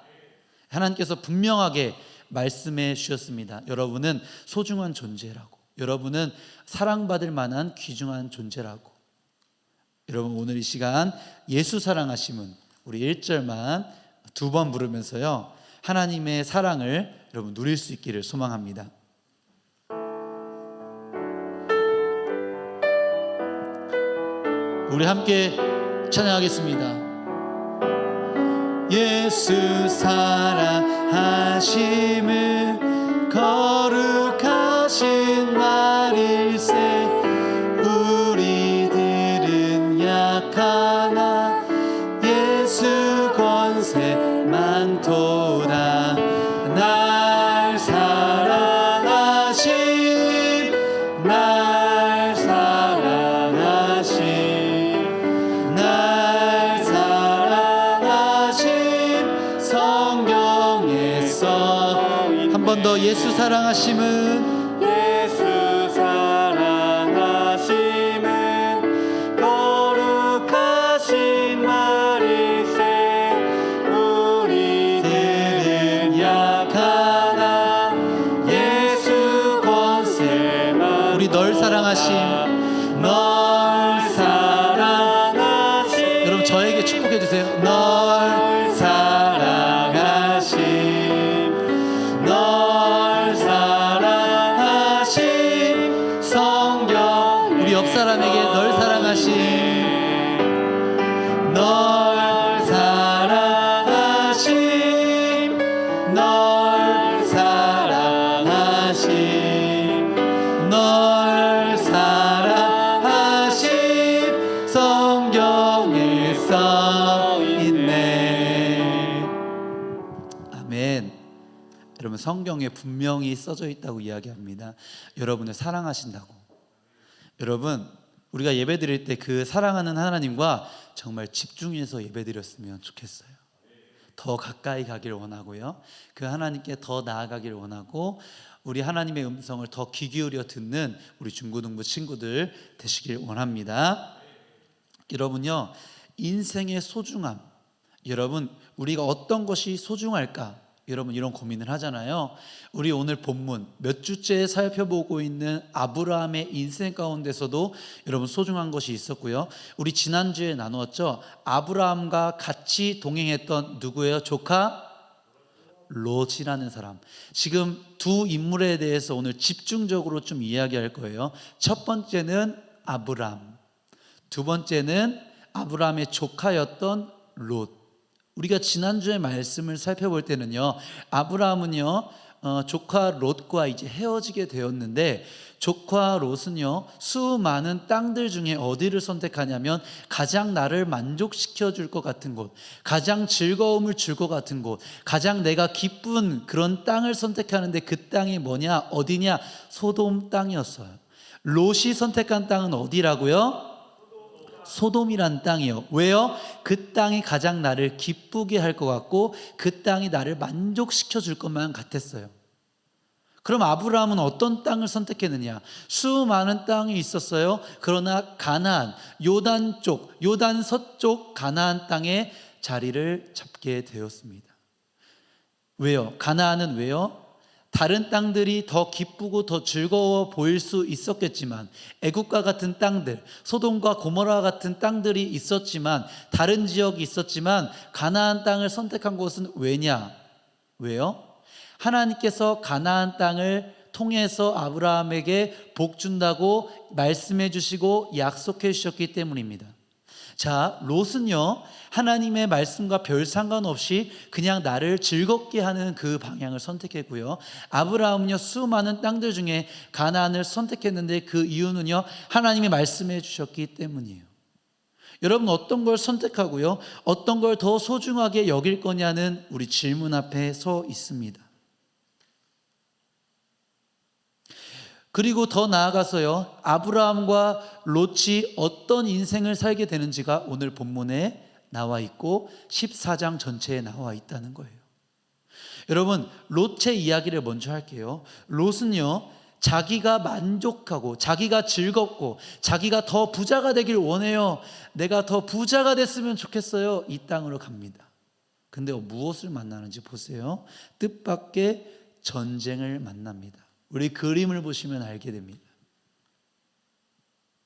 하나님께서 분명하게 말씀해 주셨습니다. 여러분은 소중한 존재라고, 여러분은 사랑받을 만한 귀중한 존재라고. 여러분, 오늘 이 시간 예수 사랑하심은 우리 1절만 두 번 부르면서요 하나님의 사랑을 여러분 누릴 수 있기를 소망합니다. 우리 함께 찬양하겠습니다. 예수 사랑하심은 거룩하신 말일세, 우리들은 약하나 예수 권세 많도다. 날 사랑하심, 날 사랑하심, 날 사랑하심. 성경에서 한 번 더 예수 사랑하심은, 예수 사랑하심은 거룩하신 말일세, 우리들은 약하나 예수 권세만. 우리 널 사랑하심, 널 사랑하심. 여러분 저에게 축복해 주세요. 널 사랑하심, 널 사랑하심. 성경 우리 옆 사람에게 널 사랑하심, 널 사랑하심, 널 사랑하심. 성경에 분명히 써져 있다고 이야기합니다. 여러분을 사랑하신다고. 여러분, 우리가 예배드릴 때 그 사랑하는 하나님과 정말 집중해서 예배드렸으면 좋겠어요. 더 가까이 가기를 원하고요, 그 하나님께 더 나아가기를 원하고, 우리 하나님의 음성을 더 귀 기울여 듣는 우리 중고등부 친구들 되시길 원합니다. 여러분요, 인생의 소중함, 여러분 우리가 어떤 것이 소중할까, 여러분 이런 고민을 하잖아요. 우리 오늘 본문 몇 주째 살펴보고 있는 아브라함의 인생 가운데서도 여러분 소중한 것이 있었고요, 우리 지난주에 나누었죠. 아브라함과 같이 동행했던 누구예요? 조카 롯이라는 사람. 지금 두 인물에 대해서 오늘 집중적으로 좀 이야기할 거예요. 첫 번째는 아브라함, 두 번째는 아브라함의 조카였던 롯. 우리가 지난주에 말씀을 살펴볼 때는요, 아브라함은요 조카 롯과 이제 헤어지게 되었는데, 조카 롯은요 수많은 땅들 중에 어디를 선택하냐면 가장 나를 만족시켜 줄 것 같은 곳, 가장 즐거움을 줄 것 같은 곳, 가장 내가 기쁜 그런 땅을 선택하는데, 그 땅이 뭐냐, 어디냐? 소돔 땅이었어요. 롯이 선택한 땅은 어디라고요? 소돔이란 땅이요. 왜요? 그 땅이 가장 나를 기쁘게 할 것 같고, 그 땅이 나를 만족시켜 줄 것만 같았어요. 그럼 아브라함은 어떤 땅을 선택했느냐? 수많은 땅이 있었어요. 그러나 가나안, 요단 쪽, 요단 서쪽 가나안 땅에 자리를 잡게 되었습니다. 왜요? 가나안은 왜요? 다른 땅들이 더 기쁘고 더 즐거워 보일 수 있었겠지만, 애국과 같은 땅들, 소돔과 고모라 같은 땅들이 있었지만, 다른 지역이 있었지만, 가나안 땅을 선택한 곳은 왜냐? 왜요? 하나님께서 가나안 땅을 통해서 아브라함에게 복 준다고 말씀해 주시고 약속해 주셨기 때문입니다. 자, 롯은요 하나님의 말씀과 별 상관없이 그냥 나를 즐겁게 하는 그 방향을 선택했고요, 아브라함은요 수많은 땅들 중에 가나안을 선택했는데, 그 이유는요 하나님이 말씀해 주셨기 때문이에요. 여러분, 어떤 걸 선택하고요, 어떤 걸 더 소중하게 여길 거냐는 우리 질문 앞에 서 있습니다. 그리고 더 나아가서요, 아브라함과 롯이 어떤 인생을 살게 되는지가 오늘 본문에 나와 있고 14장 전체에 나와 있다는 거예요. 여러분, 롯의 이야기를 먼저 할게요. 롯은요 자기가 만족하고 자기가 즐겁고 자기가 더 부자가 되길 원해요. 내가 더 부자가 됐으면 좋겠어요. 이 땅으로 갑니다. 근데 무엇을 만나는지 보세요. 뜻밖의 전쟁을 만납니다. 우리 그림을 보시면 알게 됩니다.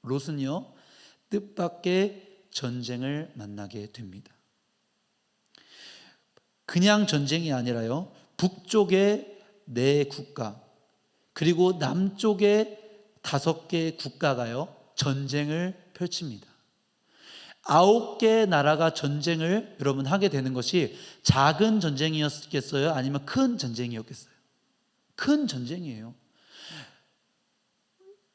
롯은요 뜻밖의 전쟁을 만나게 됩니다. 그냥 전쟁이 아니라요, 북쪽에 4국가, 그리고 남쪽에 5개 국가가요 전쟁을 펼칩니다. 9개 나라가 전쟁을 여러분 하게 되는 것이 작은 전쟁이었겠어요? 아니면 큰 전쟁이었겠어요? 큰 전쟁이에요.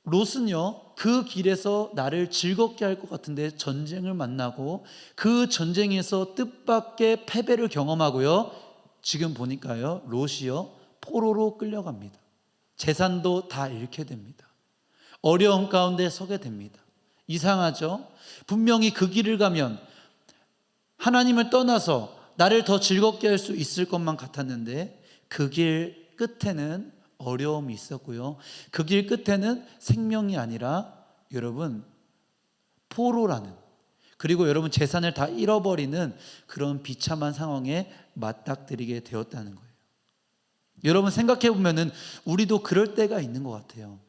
롯은요 그 길에서 나를 즐겁게 할 것 같은데 전쟁을 만나고, 그 전쟁에서 뜻밖의 패배를 경험하고요, 지금 보니까요 롯이요 포로로 끌려갑니다. 재산도 다 잃게 됩니다. 어려움 가운데 서게 됩니다. 이상하죠? 분명히 그 길을 가면 하나님을 떠나서 나를 더 즐겁게 할 수 있을 것만 같았는데, 그 길 끝에는 어려움이 있었고요, 그 길 끝에는 생명이 아니라 여러분 포로라는, 그리고 여러분 재산을 다 잃어버리는 그런 비참한 상황에 맞닥뜨리게 되었다는 거예요. 여러분 생각해 보면은 우리도 그럴 때가 있는 것 같아요.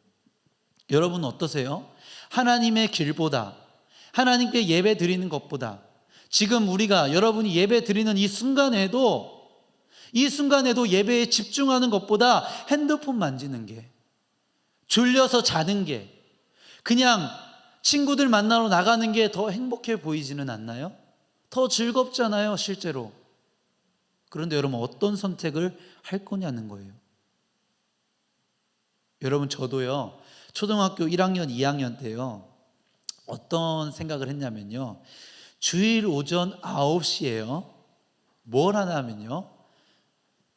여러분 어떠세요? 하나님의 길보다, 하나님께 예배 드리는 것보다, 지금 우리가 여러분이 예배 드리는 이 순간에도 예배에 집중하는 것보다 핸드폰 만지는 게, 졸려서 자는 게, 그냥 친구들 만나러 나가는 게 더 행복해 보이지는 않나요? 더 즐겁잖아요 실제로. 그런데 여러분 어떤 선택을 할 거냐는 거예요. 여러분 저도요 초등학교 1학년 2학년 때요 어떤 생각을 했냐면요, 주일 오전 9시에요 뭘 하냐면요,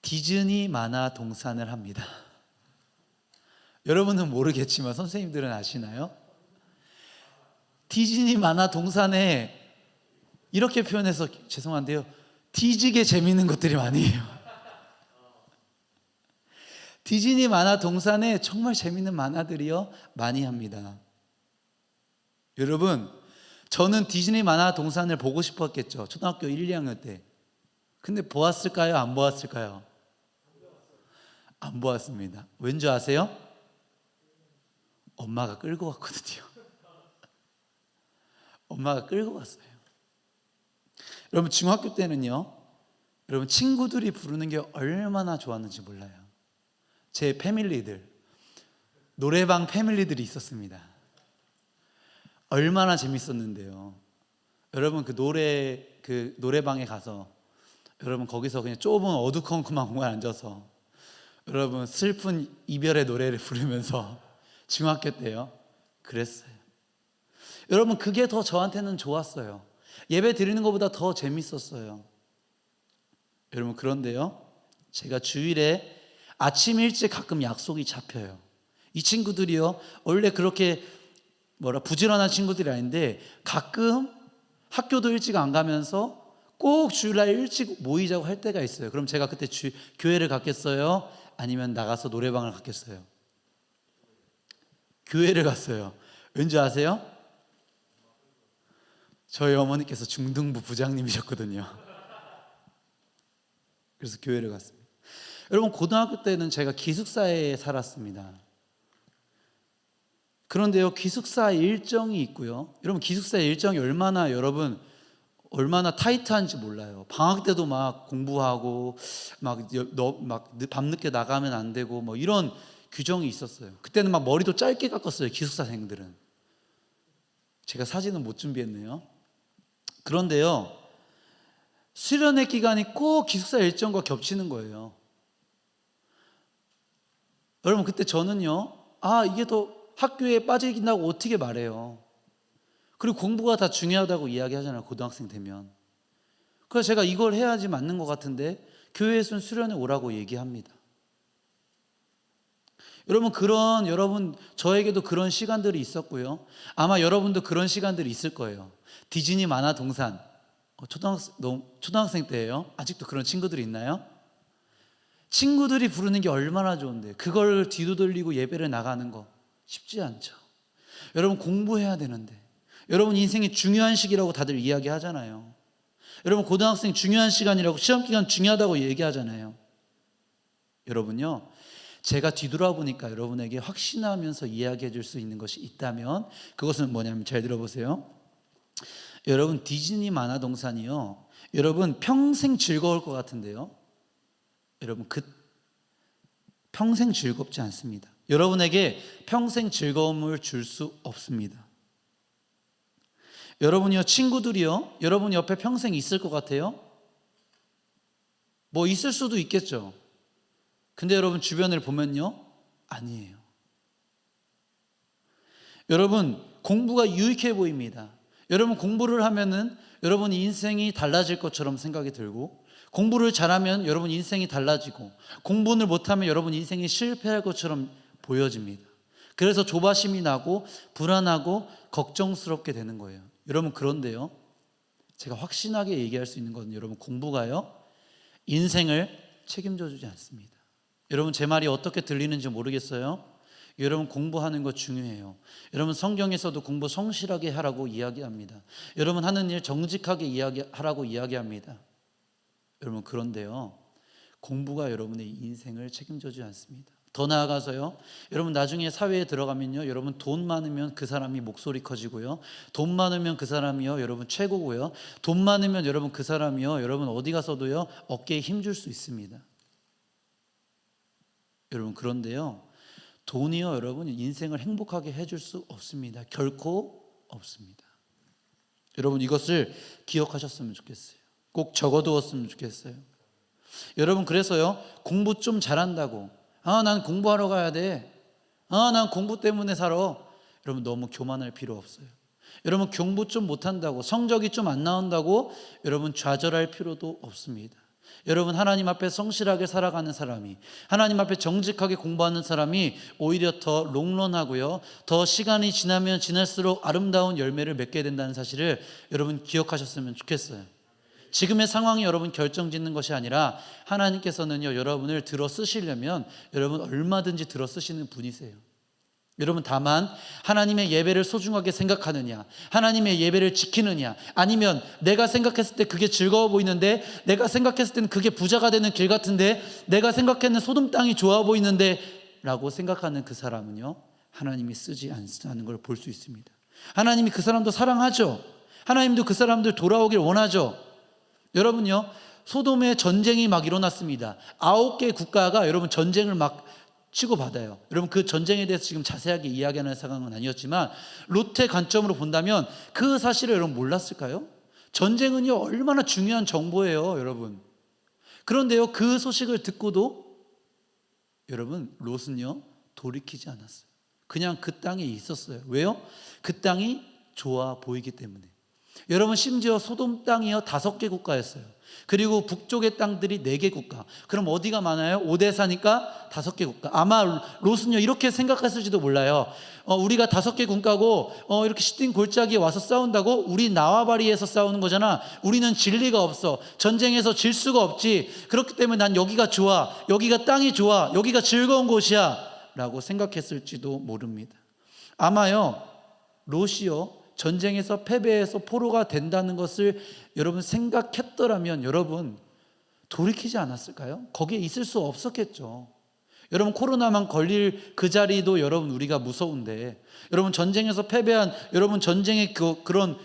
디즈니 만화 동산을 합니다. 여러분은 모르겠지만 선생님들은 아시나요? 디즈니 만화 동산에 이렇게 표현해서 죄송한데요, 뒤지게 재밌는 것들이 많이 해요. 디즈니 만화 동산에 정말 재밌는 만화들이요 많이 합니다. 여러분, 저는 디즈니 만화 동산을 보고 싶었겠죠. 초등학교 1, 2학년 때. 근데 보았을까요? 안 보았을까요? 안 보았습니다. 왠지 아세요? 엄마가 끌고 갔거든요. 엄마가 끌고 갔어요. 여러분, 중학교 때는요, 여러분 친구들이 부르는 게 얼마나 좋았는지 몰라요. 제 패밀리들, 노래방 패밀리들이 있었습니다. 얼마나 재밌었는데요. 여러분 그 노래방에 가서 여러분 거기서 그냥 좁은 어두컴컴한 공간에 앉아서 여러분 슬픈 이별의 노래를 부르면서 중학교 때요 그랬어요. 여러분 그게 더 저한테는 좋았어요. 예배 드리는 것보다 더 재밌었어요. 여러분 그런데요, 제가 주일에 아침 일찍 가끔 약속이 잡혀요. 이 친구들이요 원래 그렇게 부지런한 친구들이 아닌데 가끔 학교도 일찍 안 가면서 꼭 주일날 일찍 모이자고 할 때가 있어요. 그럼 제가 그때 교회를 갔겠어요? 아니면 나가서 노래방을 갔겠어요? 교회를 갔어요. 왠지 아세요? 저희 어머니께서 중등부 부장님이셨거든요. 그래서 교회를 갔습니다. 여러분 고등학교 때는 제가 기숙사에 살았습니다. 그런데요, 기숙사 일정이 있고요. 여러분 기숙사 일정이 얼마나 타이트한지 몰라요. 방학 때도 막 공부하고 막 밤늦게 나가면 안 되고 이런 규정이 있었어요. 그때는 막 머리도 짧게 깎았어요, 기숙사생들은. 제가 사진은 못 준비했네요. 그런데요, 수련회 기간이 꼭 기숙사 일정과 겹치는 거예요. 여러분 그때 저는요, 이게 더 학교에 빠지긴다고 어떻게 말해요. 그리고 공부가 다 중요하다고 이야기하잖아요, 고등학생 되면. 그래서 제가 이걸 해야지 맞는 것 같은데 교회에서는 수련회 오라고 얘기합니다. 여러분 저에게도 그런 시간들이 있었고요. 아마 여러분도 그런 시간들이 있을 거예요. 디즈니 만화 동산, 초등학생 때예요. 아직도 그런 친구들이 있나요? 친구들이 부르는 게 얼마나 좋은데 그걸 뒤도 돌리고 예배를 나가는 거 쉽지 않죠. 여러분 공부해야 되는데, 여러분 인생이 중요한 시기라고 다들 이야기하잖아요. 여러분 고등학생 중요한 시간이라고, 시험기간 중요하다고 얘기하잖아요. 여러분요, 제가 뒤돌아보니까 여러분에게 확신하면서 이야기해 줄 수 있는 것이 있다면 그것은 뭐냐면, 잘 들어보세요. 여러분 디즈니 만화 동산이요, 여러분 평생 즐거울 것 같은데요, 여러분 평생 즐겁지 않습니다. 여러분에게 평생 즐거움을 줄 수 없습니다. 여러분이요, 친구들이요, 여러분 옆에 평생 있을 것 같아요? 있을 수도 있겠죠. 근데 여러분 주변을 보면요, 아니에요. 여러분 공부가 유익해 보입니다. 여러분 공부를 하면은 여러분 인생이 달라질 것처럼 생각이 들고, 공부를 잘하면 여러분 인생이 달라지고, 공부를 못하면 여러분 인생이 실패할 것처럼 보여집니다. 그래서 조바심이 나고 불안하고 걱정스럽게 되는 거예요. 여러분 그런데요, 제가 확신하게 얘기할 수 있는 건 여러분 공부가요 인생을 책임져 주지 않습니다. 여러분 제 말이 어떻게 들리는지 모르겠어요. 여러분 공부하는 거 중요해요. 여러분 성경에서도 공부 성실하게 하라고 이야기합니다. 여러분 하는 일 정직하게 하라고 이야기합니다. 여러분 그런데요, 공부가 여러분의 인생을 책임져 주지 않습니다. 더 나아가서요, 여러분 나중에 사회에 들어가면요, 여러분 돈 많으면 그 사람이 목소리 커지고요, 돈 많으면 그 사람이요 여러분 최고고요, 돈 많으면 여러분 그 사람이요 여러분 어디 가서도요 어깨에 힘줄 수 있습니다. 여러분 그런데요, 돈이요 여러분 인생을 행복하게 해줄 수 없습니다. 결코 없습니다. 여러분 이것을 기억하셨으면 좋겠어요. 꼭 적어두었으면 좋겠어요. 여러분 그래서요, 공부 좀 잘한다고 난 공부하러 가야 돼, 난 공부 때문에 살아, 여러분 너무 교만할 필요 없어요. 여러분 공부 좀 못한다고, 성적이 좀 안 나온다고 여러분 좌절할 필요도 없습니다. 여러분, 하나님 앞에 성실하게 살아가는 사람이, 하나님 앞에 정직하게 공부하는 사람이 오히려 더 롱런하고요, 더 시간이 지나면 지날수록 아름다운 열매를 맺게 된다는 사실을 여러분 기억하셨으면 좋겠어요. 지금의 상황이 여러분 결정짓는 것이 아니라 하나님께서는요, 여러분을 들어 쓰시려면 여러분 얼마든지 들어 쓰시는 분이세요. 여러분, 다만 하나님의 예배를 소중하게 생각하느냐, 하나님의 예배를 지키느냐, 아니면 내가 생각했을 때 그게 즐거워 보이는데, 내가 생각했을 때는 그게 부자가 되는 길 같은데, 내가 생각했는 소돔 땅이 좋아 보이는데 라고 생각하는 그 사람은요, 하나님이 쓰지 않는 걸 볼 수 있습니다. 하나님이 그 사람도 사랑하죠. 하나님도 그 사람들 돌아오길 원하죠. 여러분요, 소돔에 전쟁이 막 일어났습니다. 9개 국가가 여러분 전쟁을 막 치고받아요. 여러분, 그 전쟁에 대해서 지금 자세하게 이야기하는 상황은 아니었지만 롯의 관점으로 본다면 그 사실을 여러분 몰랐을까요? 전쟁은요 얼마나 중요한 정보예요, 여러분. 그런데요, 그 소식을 듣고도 여러분, 롯은요 돌이키지 않았어요. 그냥 그 땅에 있었어요. 왜요? 그 땅이 좋아 보이기 때문에. 여러분, 심지어 소돔 땅이요 5개 국가였어요. 그리고 북쪽의 땅들이 4개 국가. 그럼 어디가 많아요? 오대사니까 5개 국가. 아마 롯은요 이렇게 생각했을지도 몰라요. 우리가 5개 국가고 이렇게 시딘 골짜기에 와서 싸운다고? 우리 나와바리에서 싸우는 거잖아. 우리는 질 리가 없어. 전쟁에서 질 수가 없지. 그렇기 때문에 난 여기가 좋아, 여기가 땅이 좋아, 여기가 즐거운 곳이야 라고 생각했을지도 모릅니다. 아마요 롯이요 전쟁에서 패배해서 포로가 된다는 것을 여러분 생각했더라면 여러분 돌이키지 않았을까요? 거기에 있을 수 없었겠죠. 여러분, 코로나만 걸릴 그 자리도 여러분 우리가 무서운데, 여러분 전쟁에서 패배한 여러분 전쟁의 그런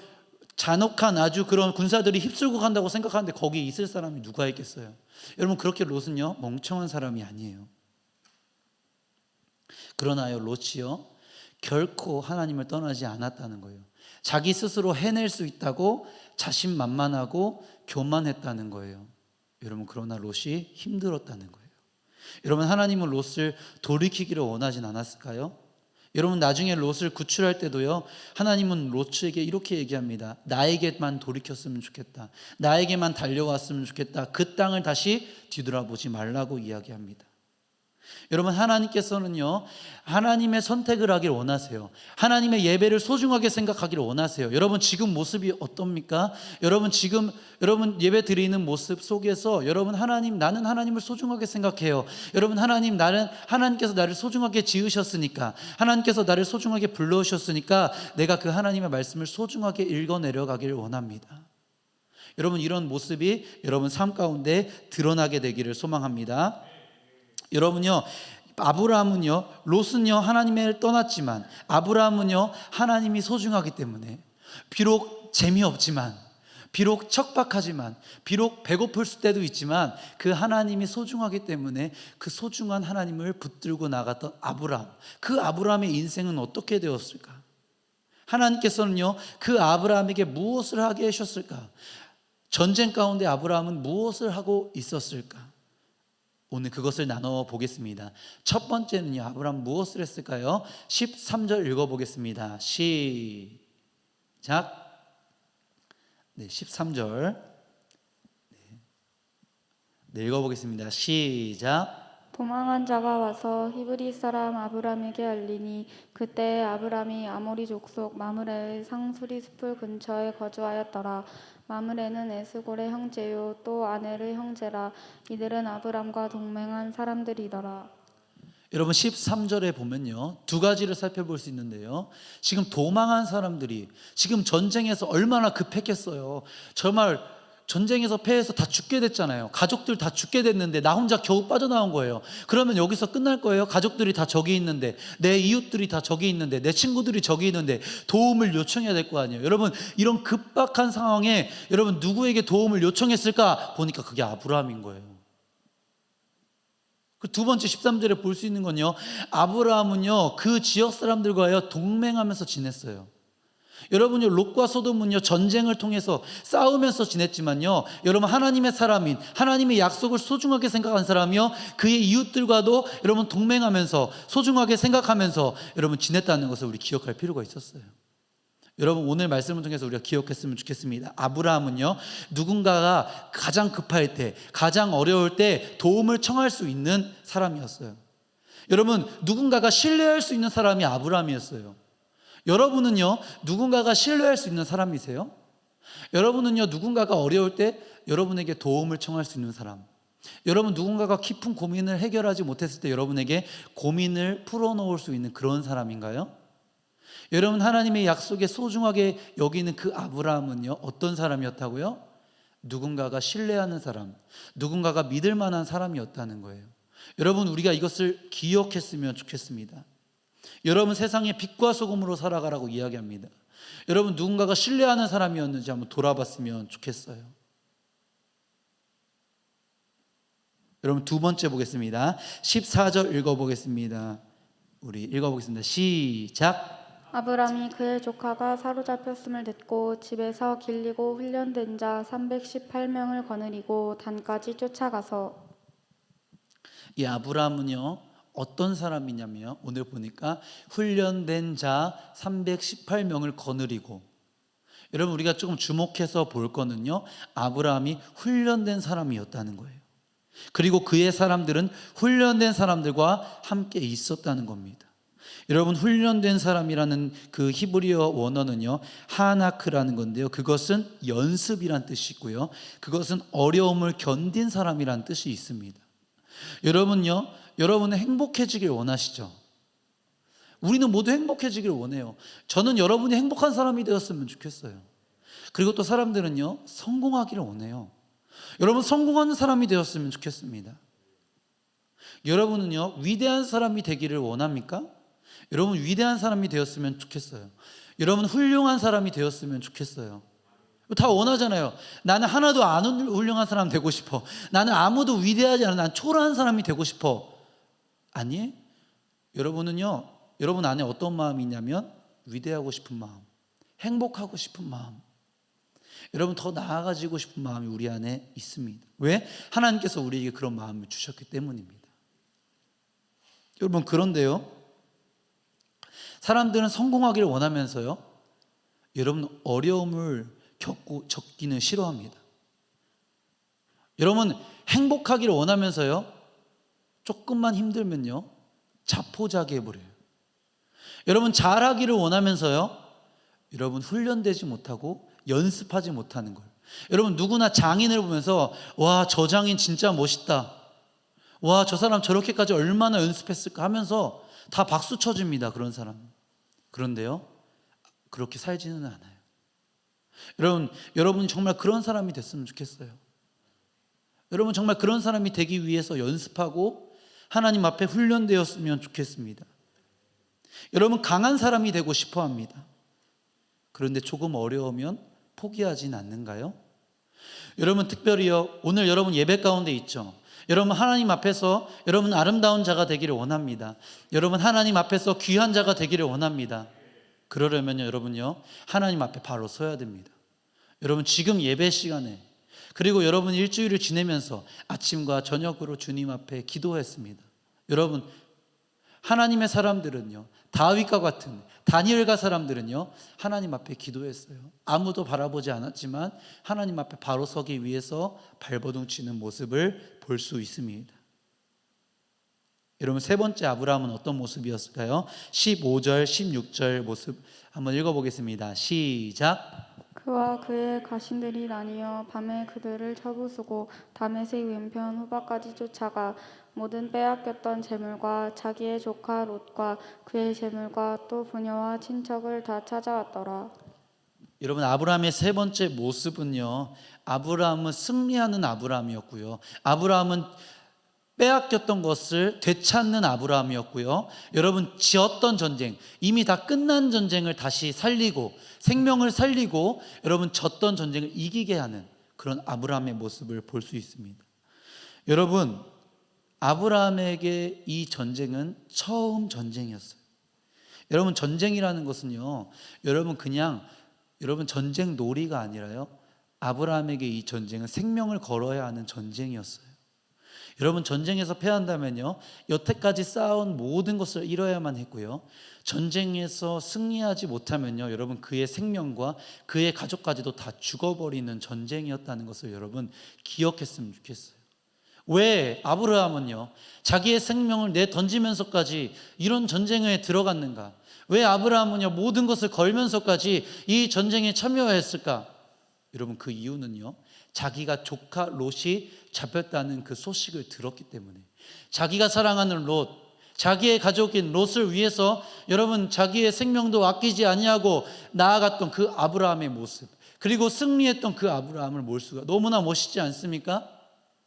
잔혹한 아주 그런 군사들이 휩쓸고 간다고 생각하는데 거기에 있을 사람이 누가 있겠어요? 여러분, 그렇게 롯은요 멍청한 사람이 아니에요. 그러나요 롯이요 결코 하나님을 떠나지 않았다는 거예요. 자기 스스로 해낼 수 있다고 자신만만하고 교만했다는 거예요. 여러분, 그러나 롯이 힘들었다는 거예요. 여러분, 하나님은 롯을 돌이키기를 원하진 않았을까요? 여러분, 나중에 롯을 구출할 때도요 하나님은 롯에게 이렇게 얘기합니다. 나에게만 돌이켰으면 좋겠다, 나에게만 달려왔으면 좋겠다, 그 땅을 다시 뒤돌아보지 말라고 이야기합니다. 여러분, 하나님께서는요 하나님의 선택을 하길 원하세요. 하나님의 예배를 소중하게 생각하기를 원하세요. 여러분, 지금 모습이 어떻습니까? 여러분, 지금 여러분 예배 드리는 모습 속에서 여러분, 나는 하나님을 소중하게 생각해요. 여러분, 하나님께서 나를 소중하게 지으셨으니까, 하나님께서 나를 소중하게 불러오셨으니까 내가 그 하나님의 말씀을 소중하게 읽어내려가길 원합니다. 여러분, 이런 모습이 여러분 삶 가운데 드러나게 되기를 소망합니다. 여러분요, 아브라함은요, 롯은요 하나님을 떠났지만 아브라함은요 하나님이 소중하기 때문에 비록 재미없지만, 비록 척박하지만, 비록 배고플 때도 있지만 그 하나님이 소중하기 때문에 그 소중한 하나님을 붙들고 나갔던 아브라함, 그 아브라함의 인생은 어떻게 되었을까? 하나님께서는요 그 아브라함에게 무엇을 하게 하셨을까? 전쟁 가운데 아브라함은 무엇을 하고 있었을까? 오늘 그것을 나눠 보겠습니다. 첫 번째는요, 아브라함 무엇을 했을까요? 13절 읽어보겠습니다. 시작. 네, 13절 네, 읽어보겠습니다. 시작. 도망한 자가 와서 히브리 사람 아브람에게 알리니 그때 아브람이 아모리 족속 마므레의 상수리 숲을 근처에 거주하였더라. 마므레는 에스골의 형제요 또 아넬의 형제라. 이들은 아브람과 동맹한 사람들이더라. 여러분, 13절에 보면요 2가지를 살펴볼 수 있는데요, 지금 도망한 사람들이 지금 전쟁에서 얼마나 급했겠어요. 정말 전쟁에서 패해서 다 죽게 됐잖아요. 가족들 다 죽게 됐는데 나 혼자 겨우 빠져나온 거예요. 그러면 여기서 끝날 거예요? 가족들이 다 저기 있는데, 내 이웃들이 다 저기 있는데, 내 친구들이 저기 있는데 도움을 요청해야 될 거 아니에요. 여러분, 이런 급박한 상황에 여러분 누구에게 도움을 요청했을까? 보니까 그게 아브라함인 거예요. 그 두 번째 13절에 볼 수 있는 건요, 아브라함은요 그 지역 사람들과요 동맹하면서 지냈어요. 여러분요, 롯과 소돔은요 전쟁을 통해서 싸우면서 지냈지만요, 여러분 하나님의 사람인, 하나님의 약속을 소중하게 생각한 사람이요 그의 이웃들과도 여러분 동맹하면서 소중하게 생각하면서 여러분 지냈다는 것을 우리 기억할 필요가 있었어요. 여러분 오늘 말씀을 통해서 우리가 기억했으면 좋겠습니다. 아브라함은요, 누군가가 가장 급할 때, 가장 어려울 때 도움을 청할 수 있는 사람이었어요. 여러분, 누군가가 신뢰할 수 있는 사람이 아브라함이었어요. 여러분은요, 누군가가 신뢰할 수 있는 사람이세요? 여러분은요, 누군가가 어려울 때 여러분에게 도움을 청할 수 있는 사람, 여러분 누군가가 깊은 고민을 해결하지 못했을 때 여러분에게 고민을 풀어놓을 수 있는 그런 사람인가요? 여러분, 하나님의 약속에 소중하게 여기는 그 아브라함은요, 어떤 사람이었다고요? 누군가가 신뢰하는 사람, 누군가가 믿을 만한 사람이었다는 거예요. 여러분, 우리가 이것을 기억했으면 좋겠습니다. 여러분, 세상에 빛과 소금으로 살아가라고 이야기합니다. 여러분, 누군가가 신뢰하는 사람이었는지 한번 돌아봤으면 좋겠어요. 여러분, 두 번째 보겠습니다. 14절 읽어보겠습니다. 우리 읽어보겠습니다. 시작. 아브람이 그의 조카가 사로잡혔음을 듣고 집에서 길리고 훈련된 자 318명을 거느리고 단까지 쫓아가서. 이 아브라함은요, 어떤 사람이냐면 오늘 보니까 훈련된 자 318명을 거느리고, 여러분 우리가 조금 주목해서 볼 거는요, 아브라함이 훈련된 사람이었다는 거예요. 그리고 그의 사람들은 훈련된 사람들과 함께 있었다는 겁니다. 여러분, 훈련된 사람이라는 그 히브리어 원어는요, 하나크라는 건데요, 그것은 연습이란 뜻이 있고요, 그것은 어려움을 견딘 사람이란 뜻이 있습니다. 여러분요, 여러분은 행복해지길 원하시죠? 우리는 모두 행복해지길 원해요. 저는 여러분이 행복한 사람이 되었으면 좋겠어요. 그리고 또 사람들은요, 성공하기를 원해요. 여러분, 성공하는 사람이 되었으면 좋겠습니다. 여러분은요, 위대한 사람이 되기를 원합니까? 여러분, 위대한 사람이 되었으면 좋겠어요. 여러분, 훌륭한 사람이 되었으면 좋겠어요. 다 원하잖아요. 나는 하나도 안 훌륭한 사람 되고 싶어. 나는 아무도 위대하지 않아. 난 초라한 사람이 되고 싶어. 아니, 여러분은요, 여러분 안에 어떤 마음이 있냐면 위대하고 싶은 마음, 행복하고 싶은 마음, 여러분 더 나아가지고 싶은 마음이 우리 안에 있습니다. 왜? 하나님께서 우리에게 그런 마음을 주셨기 때문입니다. 여러분, 그런데요, 사람들은 성공하기를 원하면서요, 여러분 어려움을 겪기는 싫어합니다. 여러분, 행복하기를 원하면서요, 조금만 힘들면요, 자포자기해버려요. 여러분, 잘하기를 원하면서요, 여러분 훈련되지 못하고 연습하지 못하는 걸. 여러분, 누구나 장인을 보면서 와, 저 장인 진짜 멋있다, 와, 저 사람 저렇게까지 얼마나 연습했을까 하면서 다 박수 쳐줍니다, 그런 사람. 그런데요, 그렇게 살지는 않아요. 여러분 정말 그런 사람이 됐으면 좋겠어요. 여러분 정말 그런 사람이 되기 위해서 연습하고 하나님 앞에 훈련되었으면 좋겠습니다. 여러분, 강한 사람이 되고 싶어 합니다. 그런데 조금 어려우면 포기하진 않는가요? 여러분, 특별히요, 오늘 여러분 예배 가운데 있죠. 여러분, 하나님 앞에서 여러분 아름다운 자가 되기를 원합니다. 여러분, 하나님 앞에서 귀한 자가 되기를 원합니다. 그러려면 여러분요, 하나님 앞에 바로 서야 됩니다. 여러분, 지금 예배 시간에, 그리고 여러분 일주일을 지내면서 아침과 저녁으로 주님 앞에 기도했습니다. 여러분, 하나님의 사람들은요, 다윗과 같은 다니엘과 사람들은요, 하나님 앞에 기도했어요. 아무도 바라보지 않았지만 하나님 앞에 바로 서기 위해서 발버둥 치는 모습을 볼 수 있습니다. 여러분, 세 번째 아브라함은 어떤 모습이었을까요? 15절, 16절 모습 한번 읽어보겠습니다. 시작. 그와 그의 가신들이 나뉘어 밤에 그들을 쳐부수고 다메섹 왼편 후바까지 쫓아가 모든 빼앗겼던 재물과 자기의 조카 롯과 그의 재물과 또 부녀와 친척을 다 찾아왔더라. 여러분, 아브라함의 세 번째 모습은요, 아브라함은 승리하는 아브라함이었고요, 아브라함은 빼앗겼던 것을 되찾는 아브라함이었고요, 여러분 지었던 전쟁, 이미 다 끝난 전쟁을 다시 살리고 생명을 살리고 여러분 졌던 전쟁을 이기게 하는 그런 아브라함의 모습을 볼 수 있습니다. 여러분, 아브라함에게 이 전쟁은 처음 전쟁이었어요. 여러분, 전쟁이라는 것은요, 여러분 그냥 여러분 전쟁 놀이가 아니라요, 아브라함에게 이 전쟁은 생명을 걸어야 하는 전쟁이었어요. 여러분 전쟁에서 패한다면요, 여태까지 쌓아온 모든 것을 잃어야만 했고요, 전쟁에서 승리하지 못하면요, 여러분 그의 생명과 그의 가족까지도 다 죽어버리는 전쟁이었다는 것을 여러분 기억했으면 좋겠어요. 왜 아브라함은요 자기의 생명을 내던지면서까지 이런 전쟁에 들어갔는가? 왜 아브라함은요 모든 것을 걸면서까지 이 전쟁에 참여했을까? 여러분 그 이유는요, 자기가 조카 롯이 잡혔다는 그 소식을 들었기 때문에, 자기가 사랑하는 롯, 자기의 가족인 롯을 위해서 여러분 자기의 생명도 아끼지 아니하고 나아갔던 그 아브라함의 모습, 그리고 승리했던 그 아브라함을 볼 수가 너무나 멋있지 않습니까?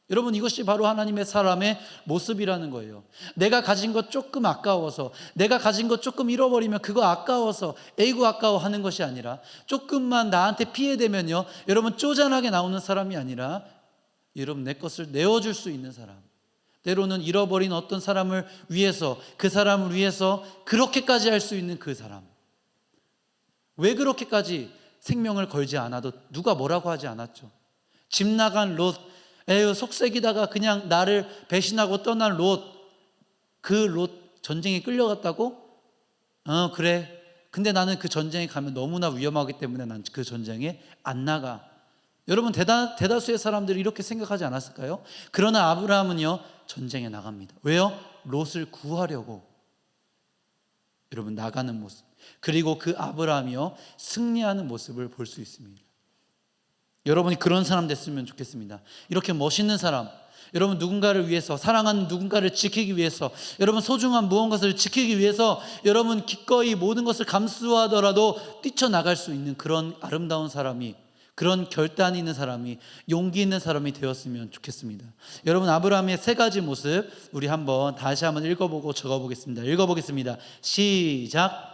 여러분 이것이 바로 하나님의 사람의 모습이라는 거예요. 내가 가진 것 조금 아까워서, 내가 가진 것 조금 잃어버리면 그거 아까워서 에이구 아까워 하는 것이 아니라, 조금만 나한테 피해되면요 여러분 쪼잔하게 나오는 사람이 아니라, 여러분 내 것을 내어줄 수 있는 사람, 때로는 잃어버린 어떤 사람을 위해서, 그 사람을 위해서 그렇게까지 할 수 있는 그 사람. 왜 그렇게까지 생명을 걸지 않아도 누가 뭐라고 하지 않았죠. 집 나간 롯, 에휴 속색이다가 그냥 나를 배신하고 떠난 롯, 그 롯 전쟁에 끌려갔다고? 그래. 근데 나는 그 전쟁에 가면 너무나 위험하기 때문에 난 그 전쟁에 안 나가. 여러분 대다수의 사람들이 이렇게 생각하지 않았을까요? 그러나 아브라함은요 전쟁에 나갑니다. 왜요? 롯을 구하려고. 여러분 나가는 모습, 그리고 그 아브라함이요 승리하는 모습을 볼 수 있습니다. 여러분이 그런 사람 됐으면 좋겠습니다. 이렇게 멋있는 사람, 여러분 누군가를 위해서, 사랑하는 누군가를 지키기 위해서, 여러분 소중한 무언가를 지키기 위해서 여러분 기꺼이 모든 것을 감수하더라도 뛰쳐나갈 수 있는 그런 아름다운 사람이, 그런 결단이 있는 사람이, 용기 있는 사람이 되었으면 좋겠습니다. 여러분 아브라함의 세 가지 모습 우리 다시 한번 읽어보고 적어보겠습니다. 읽어보겠습니다. 시작.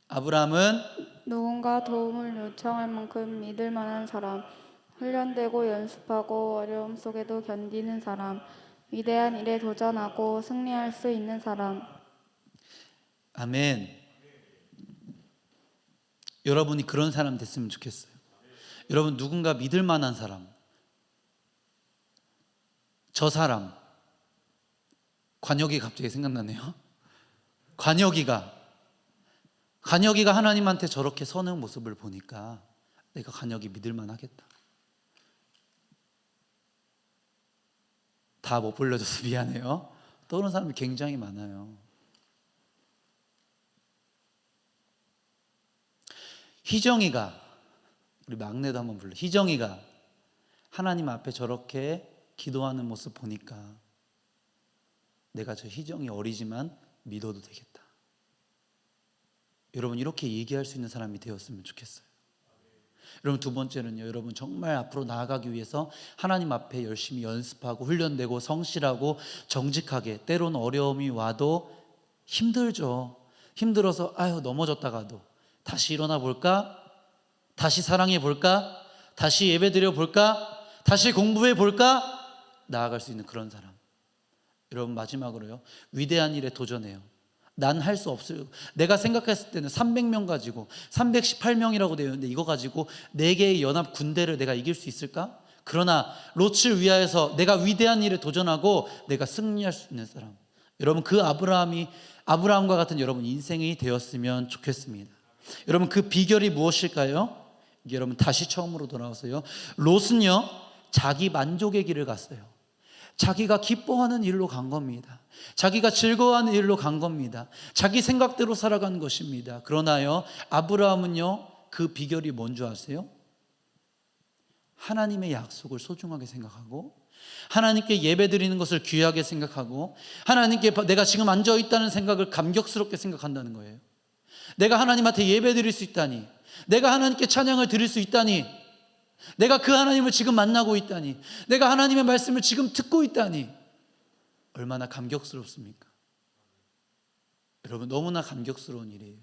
아브라함은 누군가 도움을 요청할 만큼 믿을 만한 사람, 훈련되고 연습하고 어려움 속에도 견디는 사람, 위대한 일에 도전하고 승리할 수 있는 사람. 아멘. 여러분이 그런 사람 됐으면 좋겠어요. 여러분 누군가 믿을 만한 사람, 저 사람, 관혁이 갑자기 생각나네요. 관혁이가 하나님한테 저렇게 서는 모습을 보니까 내가 관혁이 믿을만 하겠다. 다 못 불러줘서 미안해요. 떠오르는 사람이 굉장히 많아요. 희정이가, 우리 막내도 한번 불러. 희정이가 하나님 앞에 저렇게 기도하는 모습 보니까 내가 저 희정이 어리지만 믿어도 되겠다. 여러분 이렇게 얘기할 수 있는 사람이 되었으면 좋겠어요. 여러분 두 번째는요, 여러분 정말 앞으로 나아가기 위해서 하나님 앞에 열심히 연습하고 훈련되고 성실하고 정직하게, 때로는 어려움이 와도 힘들죠. 힘들어서 넘어졌다가도 다시 일어나 볼까? 다시 사랑해 볼까? 다시 예배 드려 볼까? 다시 공부해 볼까? 나아갈 수 있는 그런 사람. 여러분 마지막으로요, 위대한 일에 도전해요. 난 할 수 없어요. 내가 생각했을 때는 300명 가지고 318명이라고 되어 있는데 이거 가지고 4개의 연합 군대를 내가 이길 수 있을까? 그러나 롯을 위하여서 내가 위대한 일에 도전하고 내가 승리할 수 있는 사람. 여러분 그 아브라함과 같은 여러분 인생이 되었으면 좋겠습니다. 여러분 그 비결이 무엇일까요? 여러분 다시 처음으로 돌아와서요, 롯은요 자기 만족의 길을 갔어요. 자기가 기뻐하는 일로 간 겁니다. 자기가 즐거워하는 일로 간 겁니다. 자기 생각대로 살아간 것입니다. 그러나요 아브라함은요 그 비결이 뭔지 아세요? 하나님의 약속을 소중하게 생각하고, 하나님께 예배드리는 것을 귀하게 생각하고, 하나님께 내가 지금 앉아있다는 생각을 감격스럽게 생각한다는 거예요. 내가 하나님한테 예배드릴 수 있다니, 내가 하나님께 찬양을 드릴 수 있다니, 내가 그 하나님을 지금 만나고 있다니, 내가 하나님의 말씀을 지금 듣고 있다니 얼마나 감격스럽습니까? 여러분 너무나 감격스러운 일이에요.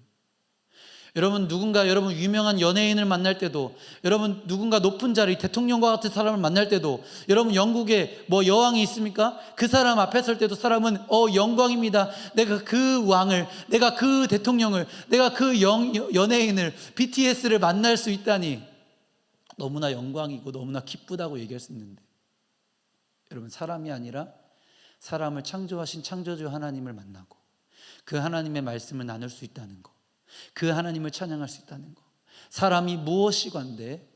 여러분 여러분 유명한 연예인을 만날 때도, 여러분 누군가 높은 자리, 대통령과 같은 사람을 만날 때도, 여러분 영국에 여왕이 있습니까? 그 사람 앞에 설 때도 사람은 영광입니다. 내가 그 왕을, 내가 그 대통령을, 내가 그 연예인을, BTS를 만날 수 있다니 너무나 영광이고 너무나 기쁘다고 얘기할 수 있는데, 여러분, 사람이 아니라 사람을 창조하신 창조주 하나님을 만나고 그 하나님의 말씀을 나눌 수 있다는 것, 그 하나님을 찬양할 수 있다는 것. 사람이 무엇이건데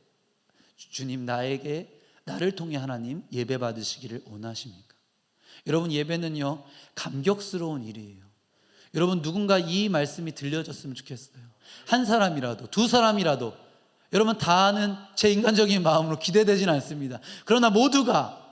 주님, 나를 통해 하나님 예배 받으시기를 원하십니까? 여러분, 예배는요 감격스러운 일이에요. 여러분, 누군가 이 말씀이 들려졌으면 좋겠어요. 한 사람이라도, 두 사람이라도. 여러분, 다는 제 인간적인 마음으로 기대되진 않습니다. 그러나 모두가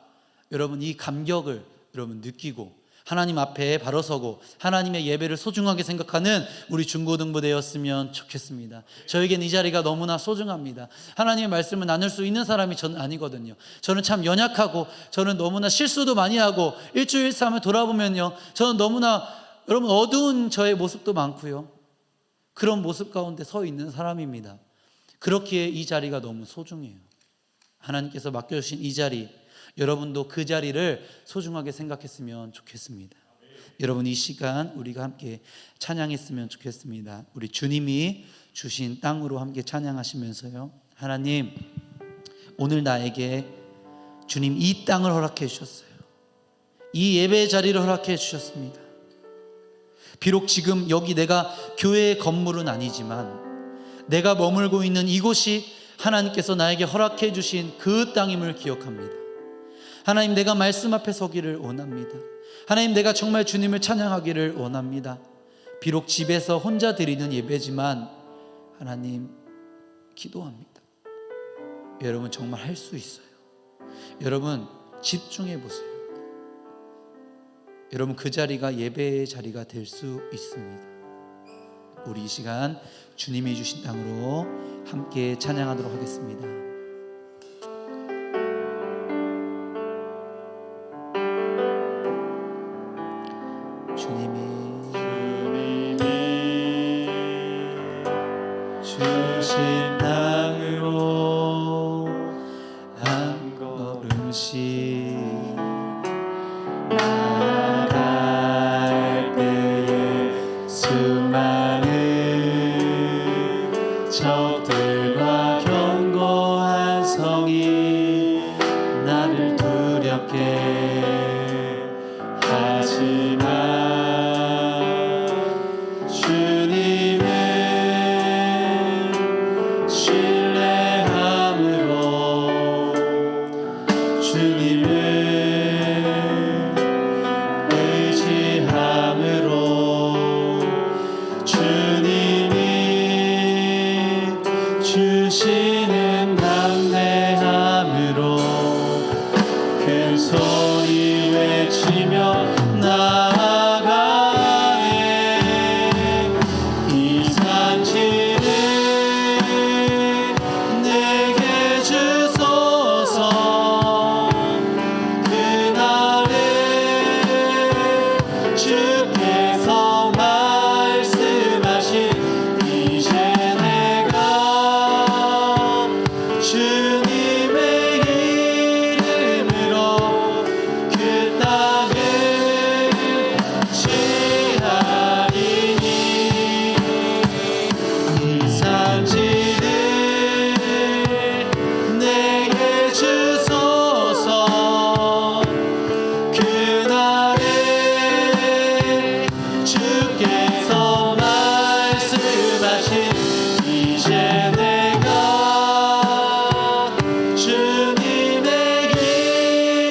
여러분 이 감격을 여러분 느끼고 하나님 앞에 바로 서고 하나님의 예배를 소중하게 생각하는 우리 중고등부되었으면 좋겠습니다. 저에겐 이 자리가 너무나 소중합니다. 하나님의 말씀을 나눌 수 있는 사람이 저는 아니거든요. 저는 참 연약하고, 저는 너무나 실수도 많이 하고, 일주일 삼을 돌아보면요 저는 너무나 여러분 어두운 저의 모습도 많고요, 그런 모습 가운데 서 있는 사람입니다. 그렇기에 이 자리가 너무 소중해요. 하나님께서 맡겨주신 이 자리, 여러분도 그 자리를 소중하게 생각했으면 좋겠습니다. 여러분, 이 시간 우리가 함께 찬양했으면 좋겠습니다. 우리 주님이 주신 땅으로 함께 찬양하시면서요, 하나님, 오늘 나에게 주님 이 땅을 허락해 주셨어요. 이 예배의 자리를 허락해 주셨습니다. 비록 지금 여기 내가 교회의 건물은 아니지만 내가 머물고 있는 이곳이 하나님께서 나에게 허락해 주신 그 땅임을 기억합니다. 하나님, 내가 말씀 앞에 서기를 원합니다. 하나님, 내가 정말 주님을 찬양하기를 원합니다. 비록 집에서 혼자 드리는 예배지만 하나님, 기도합니다. 여러분, 정말 할 수 있어요. 여러분, 집중해 보세요. 여러분, 그 자리가 예배의 자리가 될 수 있습니다. 우리 이 시간 주님이 주신 땅으로 함께 찬양하도록 하겠습니다. 주님이 주신 땅으로 한 걸음씩 나아갈 때에 수많은 적들과 견고한 성이 나를 두렵게 하지만 주님을 신뢰함으로, 주님을 의지함으로, 주님이 주시는 담대함으로 큰 소리 외치며 나아가네. 이 산지를 내게 주소서. 그날에 주께서 말씀하신 이제 내가 주님의 이름으로 그 땅을 취하리니. 이 산지를 내게 주소서. 그날에 주께서 말씀하신 이제 내가 주님의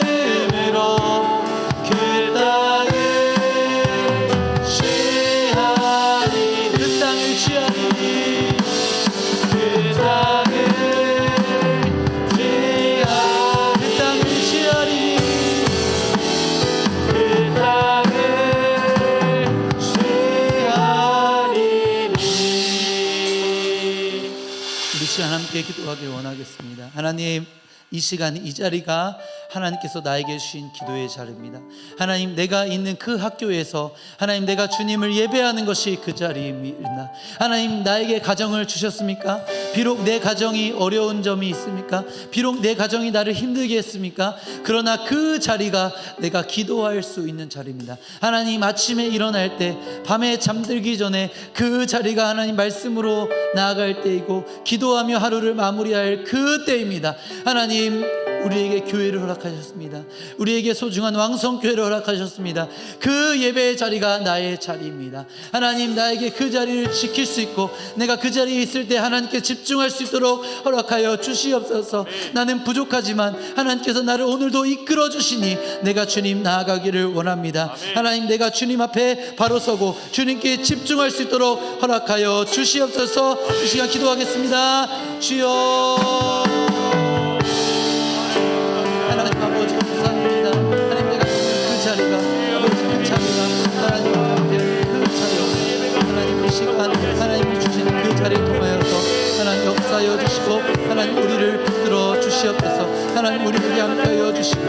이름으로 그 땅을 취하리. 그 땅을 취하리. 그 땅을 취하리. 그 땅을 취하리. 그 땅을 취하리니. 우리 시간 함께 기도하길 원하겠습니다. 하나님, 이 시간, 이 자리가 하나님께서 나에게 주신 기도의 자리입니다. 하나님, 내가 있는 그 학교에서 하나님, 내가 주님을 예배하는 것이 그 자리입니다. 하나님, 나에게 가정을 주셨습니까? 비록 내 가정이 어려운 점이 있습니까? 비록 내 가정이 나를 힘들게 했습니까? 그러나 그 자리가 내가 기도할 수 있는 자리입니다. 하나님, 아침에 일어날 때, 밤에 잠들기 전에 그 자리가 하나님 말씀으로 나아갈 때이고 기도하며 하루를 마무리할 그 때입니다. 하나님, 우리에게 교회를 허락하셨습니다. 우리에게 소중한 왕성교회를 허락하셨습니다. 그 예배의 자리가 나의 자리입니다. 하나님, 나에게 그 자리를 지킬 수 있고 내가 그 자리에 있을 때 하나님께 집중할 수 있도록 허락하여 주시옵소서. 나는 부족하지만 하나님께서 나를 오늘도 이끌어 주시니 내가 주님 나아가기를 원합니다. 하나님, 내가 주님 앞에 바로 서고 주님께 집중할 수 있도록 허락하여 주시옵소서. 이 시간 기도하겠습니다. 주여, 하나님 아버지 감사합니다. 하나님, 내가 있는 그 자리가 아버지 그 자리가 하나님 앞에 그 자리요, 하나님 이 시간 하나님이 주시는 그 자리를 통하여서 하나님 역사하여 주시고 하나님 우리를 붙들어 주시옵소서. 하나님 우리에게 함께하여 주시고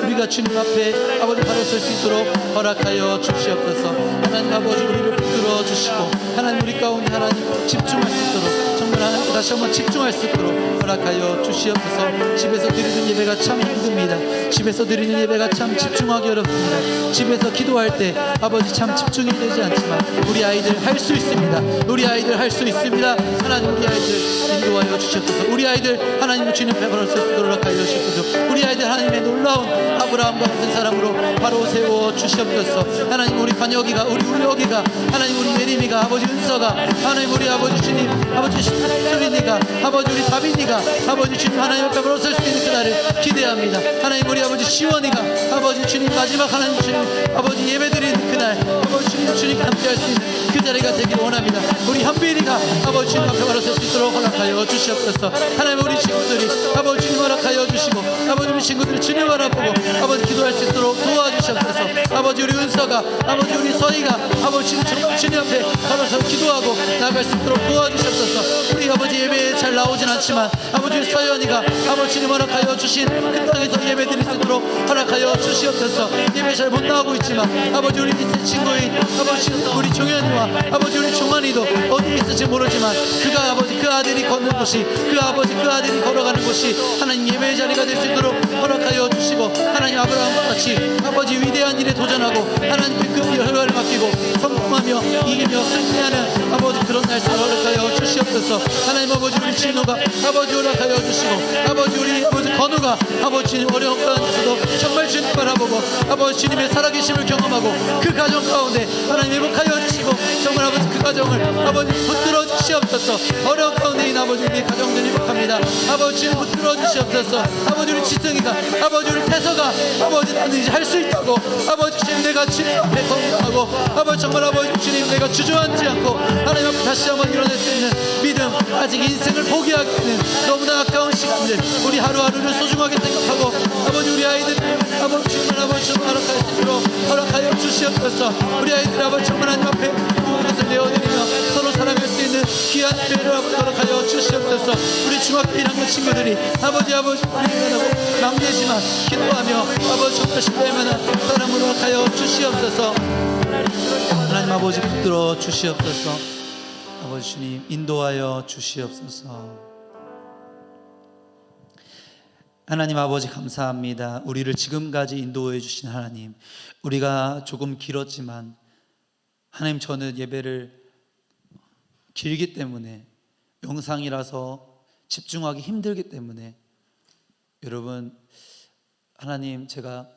우리가 주님 앞에 아버지 바로 설 수 있도록 허락하여 주시옵소서. 하나님 아버지 우리를 붙들어 주시고 하나님 우리 가운데 하나님 집중할 수 있도록 정말 하나님 다시 한번 집중할 수 있도록 허락하여 주시옵소서. 집에서 드리는 예배가 참 힘듭니다. 집에서 드리는 예배가 참 집중하기 어렵습니다. 집에서 기도할 때 아버지 참 집중이 되지 않지만 우리 아이들 할 수 있습니다. 우리 아이들 할 수 있습니다. 하나님 우리 아이들 인도하여 주시옵소서. 우리 아이들 하나님 주님 앞에 바로 설 수 있도록 허락하여 주시옵소서. 우리 아이들 하나님의 놀라운 아브라함과 같은 사람으로 바로 세워 주시옵소서. 하나님 우리 관여기가 우리 여기가 하나님 우리 예림이가 아버지 은서가 하나님 우리 아버지 주님 아버지 수린이가 아버지 우리 다빈이가 아버지 주님 하나님 앞에 바로 설 수 있는 그날을 기대합니다. 하나님 우리 아버지 시원이가 아버지 주님 마지막 하나님 주님 아버지 예배드리는 그날 아버지 주님과 함께 할 수 있는 그 자리가 되길 원합니다. 우리 현빈이가 아버지 주님 앞에 바로 설 수 있도록 허락하여 주시옵소서. 하나님 우리 친구들이 아버지 주님 허락하여 주시고 아버지 우리 친구들이 주님 바라보고 아버지 기도할 수 있도록 도와주시옵소서. 아버지 우리 은서가 아버지 우리 서희가 아버지 주님 앞에 바로 서 기도하고 나아갈 수 있도록 도와주시옵소서. 우리 아버지 예배에 잘 나오진 않지만 아버지 우리 서연이가 아버지 주님 허락하여 주신 그 땅에서 예배 드릴 수 있도록 허락하여 주시옵소서. 예배 잘 못 나오고 있지만 아버지 우리 밑에 친구인 아버지 우리 종현이와 아버지 우리 종환이도 어디에 있을지 모르지만 그가 아버지 그 아들이 걷는 곳이 그 아버지 그 아들이 걸어가는 곳이 하나님 예배의 자리가 될 수 있도록 허락하여 주시고 하나님 아브라함과 같이 아버지 위대한 일에 도전하고 하나님께 그 열매를 맡기고 성공하며 이기며 승리하는 아버지 그런 날씨를 허락하여 주시옵소서. 하나님 아버지 우리 진호가 아버지 허락하여 주시고 아버지 우리 아버지 건우가 아버지 주님 어려운 가운데서도 정말 주님 바라보고 아버지 주님의 살아계심을 경험하고 그 가정 가운데 하나님 회복하여 주시고 정말 아버지 그 가정을 아버지 붙들어 주시옵소서. 어려운 가운데 있는 아버지 우리 가정들 회복합니다. 아버지 주님 붙들어 주시옵소서. 아버지 우리 지승이가 아버지 우리 태서가 아버지 나는 이제 할 수 있다고 아버지 주님 내가 주님 앞에 건강하고 아버지 정말 아버지 주님 내가 주저앉지 않고 하나님 앞에 다시 한번 일어날 수 있는 믿음 아직 인생을 포기하기는 너무나 아까운 시간들 우리 하루하루를 소중하게 생각하고 아버지 우리 아이들 아버지 주님 아버지 좀 허락하여 주시옵소서. 우리 아이들 아버지 정말 하나님 앞에 모든 것을 내어드리며 서로 사랑할 수 있는 귀한 기회를 아버지 허락하여 주시옵소서. 우리 중학교 1학년 친구들이 아버지 우리는 막내지만 기도하며 아버지 정말 신뢰만한 사랑을 허락하여 주시옵소서. 하나님 아버지 붙들어 주시옵소서. 아버지 주님 인도하여 주시옵소서. 하나님 아버지 감사합니다. 우리를 지금까지 인도해 주신 하나님, 우리가 조금 길었지만 하나님 저는 예배를 길기 때문에 영상이라서 집중하기 힘들기 때문에 여러분 하나님 제가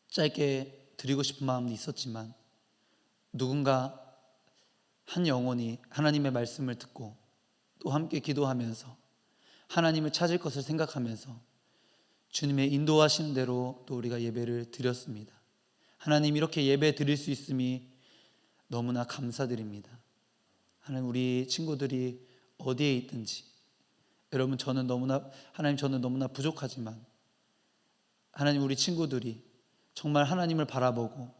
짧게 드리고 싶은 마음도 있었지만 누군가 한 영혼이 하나님의 말씀을 듣고 또 함께 기도하면서 하나님을 찾을 것을 생각하면서 주님의 인도하시는 대로 또 우리가 예배를 드렸습니다. 하나님 이렇게 예배 드릴 수 있음이 너무나 감사드립니다. 하나님 우리 친구들이 어디에 있든지 여러분 저는 너무나 부족하지만 하나님 우리 친구들이 정말 하나님을 바라보고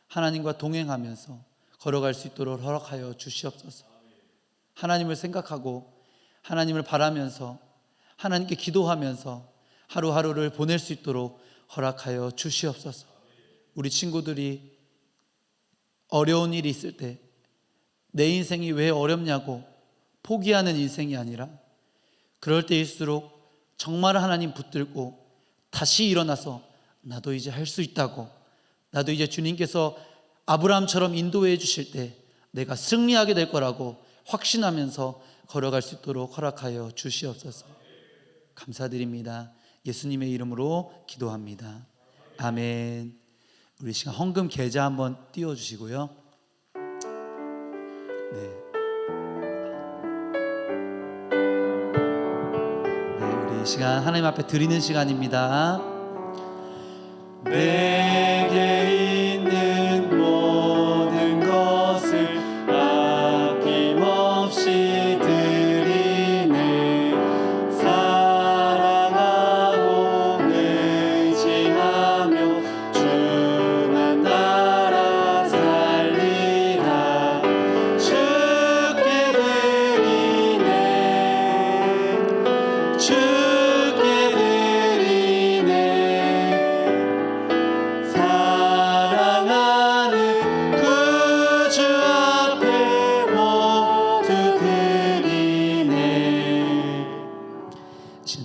하나님과 동행하면서 걸어갈 수 있도록 허락하여 주시옵소서. 하나님을 생각하고 하나님을 바라면서 하나님께 기도하면서 하루하루를 보낼 수 있도록 허락하여 주시옵소서. 우리 친구들이 어려운 일이 있을 때 내 인생이 왜 어렵냐고 포기하는 인생이 아니라 그럴 때일수록 정말 하나님 붙들고 다시 일어나서 나도 이제 할 수 있다고, 나도 이제 주님께서 아브라함처럼 인도해 주실 때 내가 승리하게 될 거라고 확신하면서 걸어갈 수 있도록 허락하여 주시옵소서. 감사드립니다. 예수님의 이름으로 기도합니다. 아멘. 우리 시간 헌금 계좌 한번 띄워주시고요. 네. 우리 이 시간 하나님 앞에 드리는 시간입니다. 내게 있는 모든 것을 아낌없이 드리네. 사랑하고 의지하며 주만 따라 살리라. 주께 드리네. 주께 드리네. 사랑하는 구주 앞에 모두 드리네.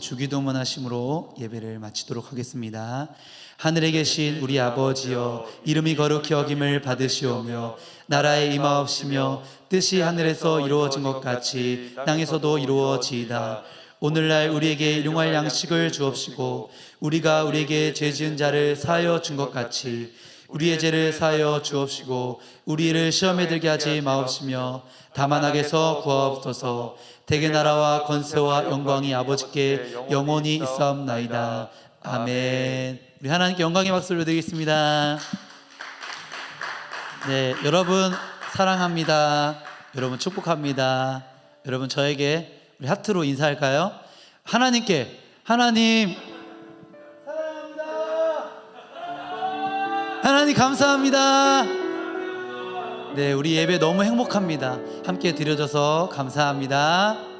주기도문 하심으로 예배를 마치도록 하겠습니다. 하늘에 계신 우리 아버지여, 이름이 거룩히 여김을 받으시오며 나라에 임하옵시며 뜻이 하늘에서 이루어진 것 같이 땅에서도 이루어지이다. 오늘날 우리에게 일용할 양식을 주옵시고 우리가 우리에게 죄 지은 자를 사하여 준 것 같이 우리의 죄를 사하여 주옵시고 우리를 시험에 들게 하지 마옵시며 다만 악에서 구하옵소서. 대개 나라와 권세와 영광이 아버지께 영원히 있사옵나이다. 아멘. 우리 하나님께 영광의 박수를 드리겠습니다. 네, 여러분 사랑합니다. 여러분 축복합니다. 여러분 저에게 우리 하트로 인사할까요? 하나님께 하나님 사랑합니다. 하나님 감사합니다. 네, 우리 예배 너무 행복합니다. 함께 드려줘서 감사합니다.